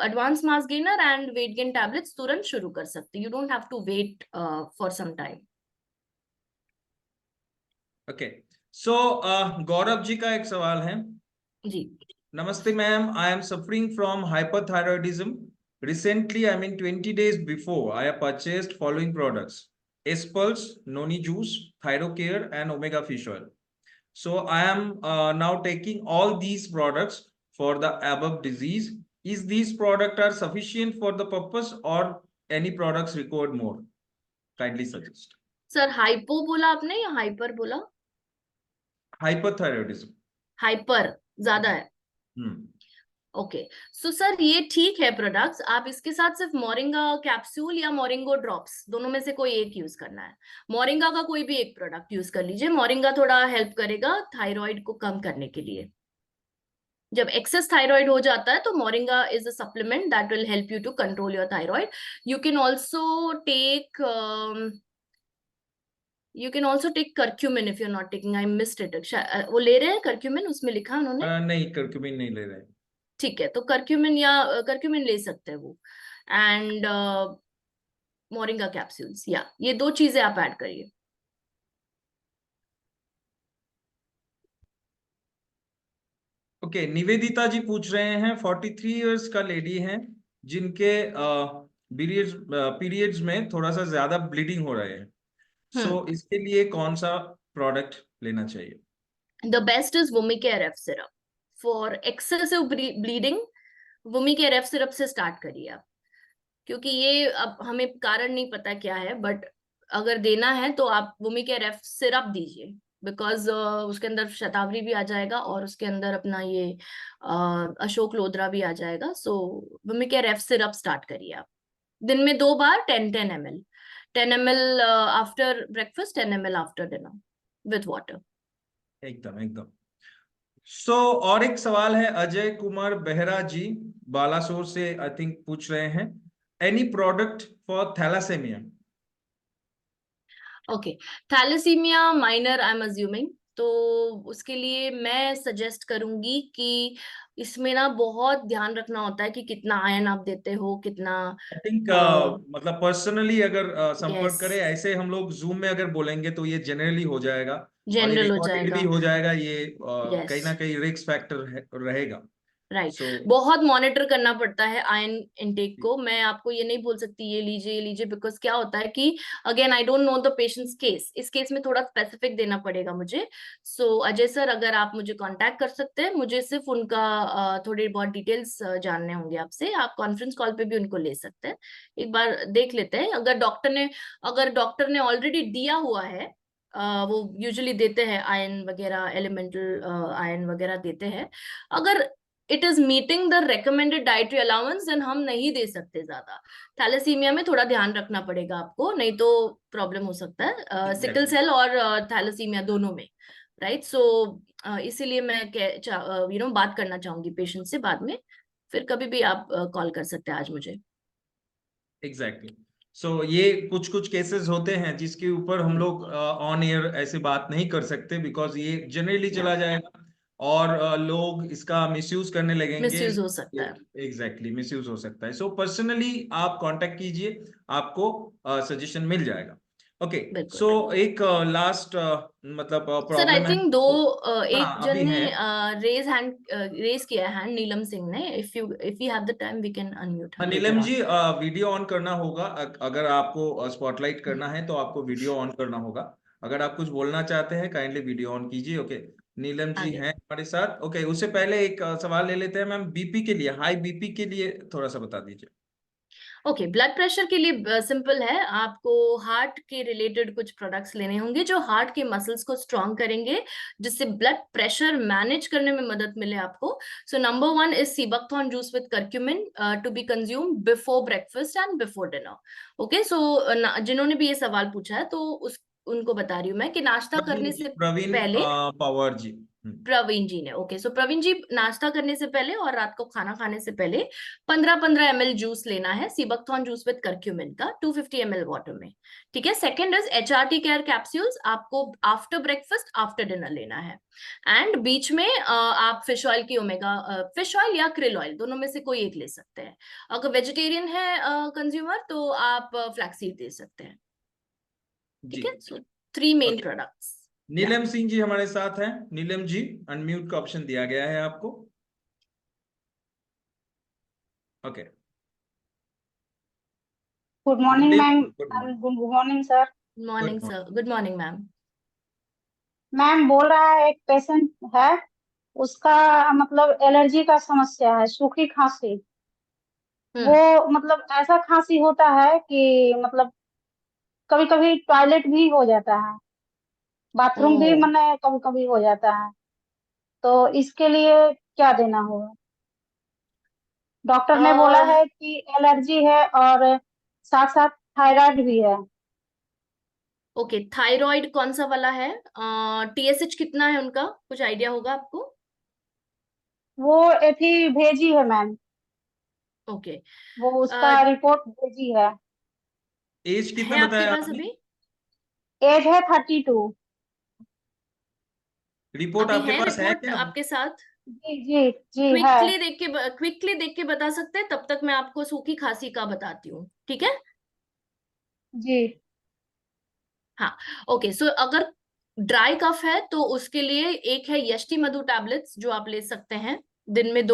advance mass gainer and weight gain tablets तुरंत शुरू कर सकते, you don't have to wait for some time. Okay. So Gaurav ji का एक सवाल है। जी। नमस्ते ma'am, I am suffering from hyperthyroidism. Recently, I mean 20 days before, I have purchased following products: Espulse, Noni Juice, Thyrocare, and Omega Fish Oil. So I am now taking all these products for the above disease. Is these products are sufficient for the purpose, or any products required more? Kindly suggest. Sir hypo बोला आपने या hyper बोला? Hyperthyroidism. Hyper ज्यादा है। Okay. So sir ये ठीक है products, आप इसके साथ सिर्फ मोरिंगा कैप्सूल या मोरिंगो ड्रॉप्स दोनों में से कोई एक यूज करना है। मोरिंगा का कोई भी एक प्रोडक्ट यूज कर लीजिए। मोरिंगा थोड़ा हेल्प करेगा थायराइड को कम करने के लिए। जब एक्सेस थायराइड हो जाता है तो moringa is a supplement that will help you to control your thyroid. You can also take curcumin if you're not taking. I missed it. वो ले रहे हैं curcumin, उसमें लिखा है उन्होंने? नहीं, curcumin नहीं ले रहे। ठीक है, तो curcumin ले सकते हैं वो। एंड मोरिंगा कैप्सूल्स, या ये दो चीजें आप ऐड करिए। ओके। निवेदिता जी पूछ रहे हैं, 43 इयर्स का लेडी हैं जिनके पीरियड्स में थोड़ा सा ज्यादा ब्लीडिंग हो रहे हैं। सो इसके लिए कौन सा प्रोडक्ट लेना चाहिए? The best is Vomicare F syrup for excessive bleeding. Vomicare F syrup से स्टार्ट करिए आप, क्योंकि ये अब हमें कारण नहीं पता क्या है, बट अगर देना है तो आप वोमिकेयर एफ सिरप दीजिए, बिकॉज उसके अंदर शतावरी भी आ जाएगा और उसके अंदर अपना ये अशोक लोद्रा भी आ जाएगा। सो वोमिकेयर एफ सिरप स्टार्ट करिए आप। दिन में 2 बार 10 ml, 10 ml after breakfast, 10 ml after dinner with water. एकदम एकदम। सो और एक सवाल है, अजय कुमार बेहरा जी बालासोर से आई थिंक पूछ रहे हैं, any product for thalassemia? Okay, thalassemia minor I am assuming, तो उसके लिए मैं सजेस्ट करूंगी कि इसमें ना बहुत ध्यान रखना होता है कि कितना आयन आप देते हो, कितना। आई थिंक मतलब पर्सनली अगर संपर्क Yes. करें, ऐसे हम लोग जूम में अगर बोलेंगे तो ये जनरली हो जाएगा और ये जनरल हो रिकॉर्डेड जाएगा। भी हो जाएगा। ये Yes. कहीं ना कहीं रिस्क फैक्टर रहेगा। राइट। So, बहुत मॉनिटर करना पड़ता है आयन इनटेक को। मैं आपको ये नहीं बोल सकती ये लीजिए, बिकॉज क्या होता है कि again I don't know the patients case, इस केस में थोड़ा स्पेसिफिक देना पड़ेगा मुझे। सो अजय सर, अगर आप मुझे कांटेक्ट कर सकते हैं, मुझे सिर्फ उनका थोड़ी बहुत डिटेल्स जानने होंगे आपसे। आप कॉन्फ्रेंस कॉल पे भी उनको ले सकते हैं, एक बार देख लेते हैं। अगर डॉक्टर ने ऑलरेडी दिया हुआ है वो यूजुअली देते हैं आयरन वगैरह, एलिमेंटल आयरन वगैरह देते हैं। अगर it is meeting the recommended dietary allowance then हम नहीं दे सकते ज्यादा। थैलेसीमिया में थोड़ा ध्यान रखना पड़ेगा आपको, नहीं तो प्रॉब्लम हो सकता है सिकल Exactly. सेल और थैलेसीमिया दोनों में, राइट। सो इसीलिए मैं बात करना चाहूंगी पेशेंट से बाद में, फिर कभी भी आप कॉल कर सकते हैं आज मुझे। एग्जैक्टली सो ये कुछ कुछ केसेस होते हैं जिसके ऊपर हम लोग ऑन एयर ऐसे बात नहीं कर सकते, बिकॉज ये जनरली चला जाएगा और लोग इसका मिसयूज करने लगेंगे। मिसयूज हो सकता है। एग्जैक्टली मिसयूज हो सकता है। सो पर्सनली आप कांटेक्ट कीजिए, आपको सजेशन मिल जाएगा। ओके बिल्कुल सो एक लास्ट मतलब सर, आई प्रॉब्लम है। थिंक एक हाँ जन अभी ने है। रेज किया हैंड, नीलम सिंह ने। If you have the time we can unmute her Neelam ji video on करना होगा। अगर आपको स्पॉटलाइट करना है तो आपको वीडियो ऑन करना होगा। अगर आप कुछ बोलना चाहते हैं काइंडली वीडियो ऑन कीजिए। ओके नीलम जी आगे। हैं हमारे साथ। ओके उससे पहले एक सवाल ले लेते हैं मैम, बीपी के लिए, हाई बीपी के लिए थोड़ा सा बता दीजिए। ओके, ब्लड प्रेशर के लिए सिंपल है, आपको हार्ट के रिलेटेड कुछ प्रोडक्ट्स लेने होंगे जो हार्ट के मसल्स को स्ट्रॉन्ग करेंगे, जिससे ब्लड प्रेशर मैनेज करने में मदद मिले आपको। So number 1 is seabuckthorn juice with curcumin to be consume before breakfast and before dinner. Okay, so जिन्होंने भी ये सवाल पूछा है तो उनको बता रही हूँ मैं कि नाश्ता करने से प्रवीण पहले, पवार जी। प्रवीण जी ने, ओके, सो प्रवीण जी नाश्ता करने से पहले और रात को खाना खाने से पहले 15-15 ml जूस लेना है, सीबकथॉर्न जूस विद करक्यूमिन का 250 ml वाटर में। ठीक है। Second is HRT care capsules, आपको आफ्टर ब्रेकफास्ट आफ्टर डिनर लेना है। एंड बीच में आप फिश ऑयल की ओमेगा, फिश ऑयल या क्रिल ऑयल दोनों में से कोई एक ले सकते हैं। अगर वेजिटेरियन है कंज्यूमर तो आप फ्लैक्सीड दे सकते हैं। ठीक जी है। सो 3 मेन ओके प्रोडक्ट्स। नीलम सिंह जी हमारे साथ हैं। नीलम जी अनम्यूट का ऑप्शन दिया गया है आपको। Okay good good morning ma'am. Evening. Good morning. Good morning sir. Morning sir, good morning ma'am. Ma'am बोल रहा है एक पेशेंट है, उसका मतलब एलर्जी का समस्या है, सूखी खांसी। वो मतलब ऐसा खांसी होता है कि मतलब कभी कभी टॉयलेट भी हो जाता है, बाथरूम भी ओ मैंने कभी कभी हो जाता है। तो इसके लिए क्या देना होगा? डॉक्टर ने बोला है कि एलर्जी है और साथ साथ थायराइड भी है। ओके, थायराइड कौन सा वाला है? TSH कितना है उनका, कुछ आइडिया होगा आपको? वो एथी भेजी है मैम, ओके, वो उसका रिपोर्ट भेजी है। एज कितना है आपके बताया पास आपने? अभी? एज है 32। रिपोर्ट अभी आपके है पास है रिपोर्ट क्या? आपके साथ? जी जी जी है। क्विकली देख के बता सकते हैं, तब तक मैं आपको सूखी खांसी का बताती हूँ, ठीक है? जी हाँ, ओके, सो अगर ड्राई कफ है तो उसके लिए एक है यष्टि मधु टैबलेट्स जो आप ले सकते हैं। दिन में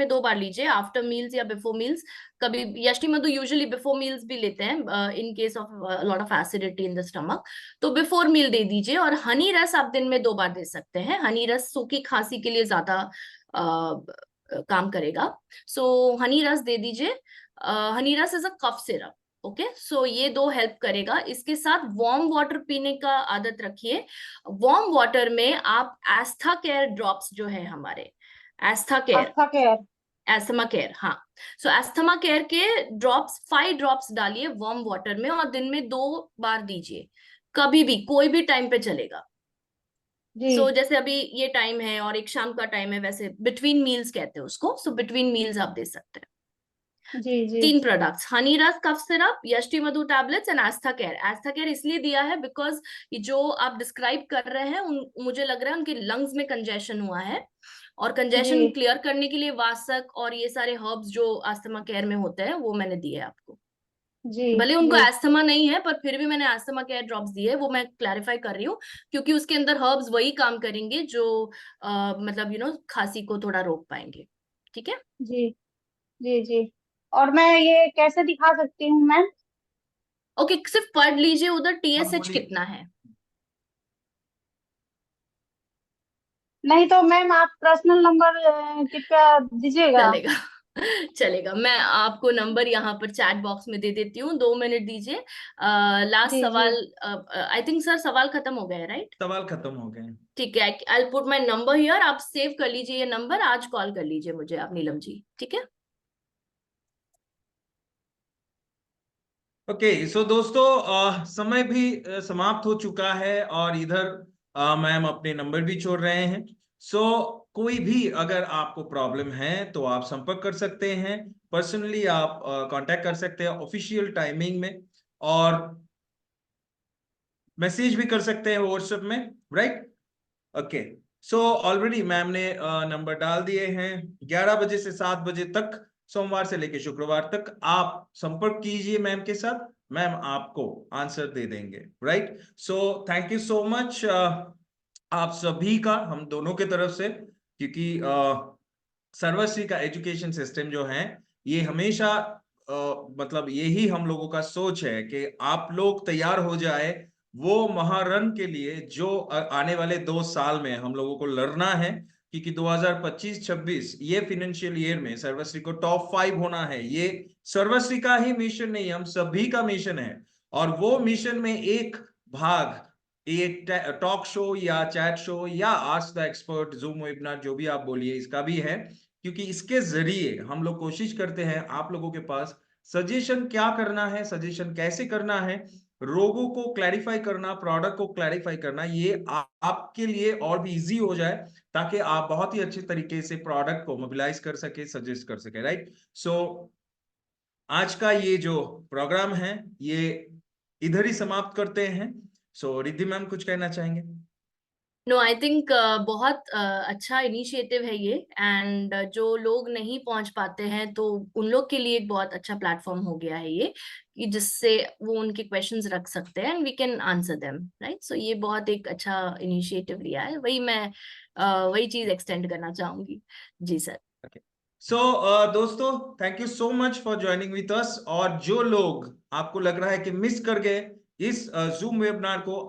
2 बार लीजिए, आफ्टर मील्स या बिफोर मील्स। कभी यष्टि मधु यूजुअली बिफोर मील्स भी लेते हैं in case of lot of acidity in the stomach, तो बिफोर मील दे दीजिए। और हनी रस आप दिन में 2 बार दे सकते हैं, हनी रस सूखी खांसी के लिए ज्यादा काम करेगा। सो हनी रस दे दीजिए। Honey Ras is a cough syrup. Okay, so ये 2 हेल्प करेगा। इसके साथ वार्म वाटर पीने का आदत रखिए। वार्म वाटर में आप एस्था केयर ड्रॉप्स जो है हमारे, Estha care, Astha care. Asthma care, हाँ, सो एस्थमा केयर के ड्रॉप्स 5 ड्रॉप्स डालिए वार्म वाटर में और दिन में 2 बार दीजिए। कभी भी कोई भी टाइम पे चलेगा। जी सो जैसे अभी ये टाइम है और एक शाम का टाइम है, वैसे बिटवीन मील्स कहते हैं उसको, सो बिटवीन मील्स आप दे सकते हैं। जी जी 3 products, honey Ras cough syrup, Yashti Madhu tablets and Astha care. Astha care इसलिए दिया है बिकॉज जो आप डिस्क्राइब कर रहे हैं मुझे लग रहा है उनके लंग्स में कंजेशन हुआ है, और कंजेशन जी क्लियर करने के लिए वासक और ये सारे हर्ब्स जो आस्थमा केयर में होते हैं वो मैंने दिए आपको। जी भले उनको जी एस्थमा नहीं है पर फिर भी मैंने एस्थमा केयर ड्रॉप्स दिए, वो मैं क्लैरिफाई कर रही हूँ क्योंकि उसके अंदर हर्ब्स वही काम करेंगे जो मतलब खांसी को थोड़ा रोक पाएंगे। ठीक है। जी जी जी। और मैं ये कैसे दिखा सकती हूँ मैम? ओके, सिर्फ पढ़ लीजिए उधर आप TSH बोलिए। कितना है। नहीं तो मैम आप पर्सनल नंबर कृपया दीजिएगा। चलेगा। चलेगा, मैं आपको नंबर यहाँ पर चैट बॉक्स में दे देती हूँ, 2 मिनट दीजिए। लास्ट जी जी सवाल, आई थिंक सर सवाल खत्म हो गया है, राइट? सवाल खत्म हो गए। ठीक है, I put my number here, आप सेव कर लीजिए ये नंबर, आज कॉल कर लीजिए मुझे आप, नीलम जी, ठीक है? ओके सो दोस्तों, समय भी समाप्त हो चुका है और इधर मैम अपने नंबर भी छोड़ रहे हैं। सो कोई भी अगर आपको प्रॉब्लम है तो आप संपर्क कर सकते हैं, पर्सनली आप कांटेक्ट कर सकते हैं ऑफिशियल टाइमिंग में, और मैसेज भी कर सकते हैं व्हाट्सएप में, right? Okay so already ma'am ने नंबर डाल दिए हैं। 11 बजे से 7 बजे तक, सोमवार से लेकर शुक्रवार तक आप संपर्क कीजिए मैम के साथ, मैम आपको आंसर दे देंगे, right? So thank you so much आप सभी का, हम दोनों के तरफ से, क्योंकि सर्वश्री का एजुकेशन सिस्टम जो है ये हमेशा मतलब यही हम लोगों का सोच है कि आप लोग तैयार हो जाए वो महारन के लिए जो आने वाले 2 साल में हम लोगों को लड़ना है, क्योंकि 2025-26 ये फाइनेंशियल ईयर में सर्वश्री को टॉप 5 होना है। ये सर्वश्री का ही मिशन नहीं, हम सभी का मिशन है। और वो मिशन में एक भाग एक टॉक शो या चैट शो या ask the expert, zoom webinar, जो भी आप बोलिए, इसका भी है, क्योंकि इसके जरिए हम लोग कोशिश करते हैं आप लोगों के पास सजेशन क्या करना है, सजेशन कैसे करना है, रोगों को क्लैरिफाई करना, प्रोडक्ट को क्लैरिफाई करना, ये आपके लिए और भी इजी हो जाए, ताकि आप बहुत ही अच्छे तरीके से प्रोडक्ट को मोबिलाइज कर सके, सजेस्ट कर सके, राइट? सो आज का ये जो प्रोग्राम है ये इधर ही समाप्त करते हैं। सो रिद्धि मैम कुछ कहना चाहेंगे? नो, आई थिंक बहुत अच्छा इनिशिएटिव है ये, एंड जो लोग नहीं पहुंच पाते हैं तो उन लोग के लिए एक बहुत अच्छा प्लेटफॉर्म हो गया है ये, कि जिससे वो उनके क्वेश्चंस रख सकते हैं and we can answer them, right? So ये बहुत एक अच्छा इनिशिएटिव लिया है, वही मैं वही चीज एक्सटेंड करना चाहूंगी। जी सर। सो दोस्तों, thank you so much for joining with us. और जो लोग आपको लग रहा है कि मिस कर गए इस जूम वेबिनार को,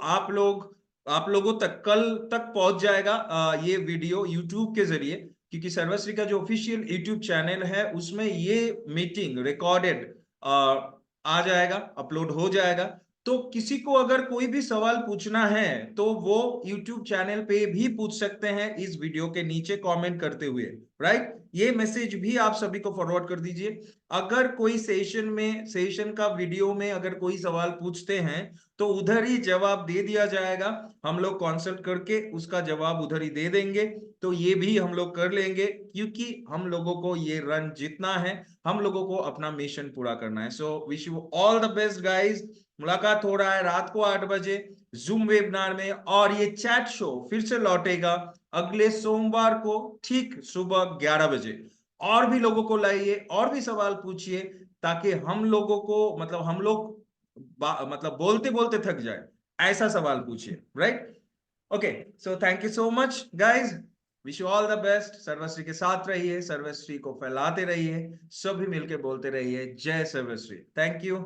आप लोगों तक कल तक पहुंच जाएगा ये वीडियो यूट्यूब के जरिए, क्योंकि सर्वश्री का जो ऑफिशियल यूट्यूब चैनल है उसमें ये मीटिंग रिकॉर्डेड आ जाएगा, अपलोड हो जाएगा। तो किसी को अगर कोई भी सवाल पूछना है तो वो YouTube चैनल पे भी पूछ सकते हैं इस वीडियो के नीचे कमेंट करते हुए, राइट? ये मैसेज भी आप सभी को फॉरवर्ड कर दीजिए। अगर कोई सेशन का वीडियो में अगर कोई सवाल पूछते हैं तो उधर ही जवाब दे दिया जाएगा, हम लोग कंसल्ट करके उसका जवाब उधर ही दे देंगे। तो ये भी हम लोग कर लेंगे, क्योंकि हम लोगों को ये रन जीतना है, हम लोगों को अपना मिशन पूरा करना है। So wish you all the best guys. मुलाकात हो रहा है रात को 8 बजे जूम वेबिनार में, और ये चैट शो फिर से लौटेगा अगले सोमवार को ठीक सुबह 11 बजे। और भी लोगों को लाइए, और भी सवाल पूछिए, ताकि हम लोगों को मतलब हम लोग मतलब बोलते बोलते थक जाए, ऐसा सवाल पूछिए, right? Okay so thank you so much guys, wish you all the best. Sarvashri के साथ रहिए, सर्वश्री को फैलाते रहिए, सभी मिलके बोलते रहिए जय Sarvashri. Thank you,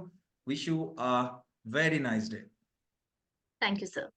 wish you a very nice day. Thank you sir.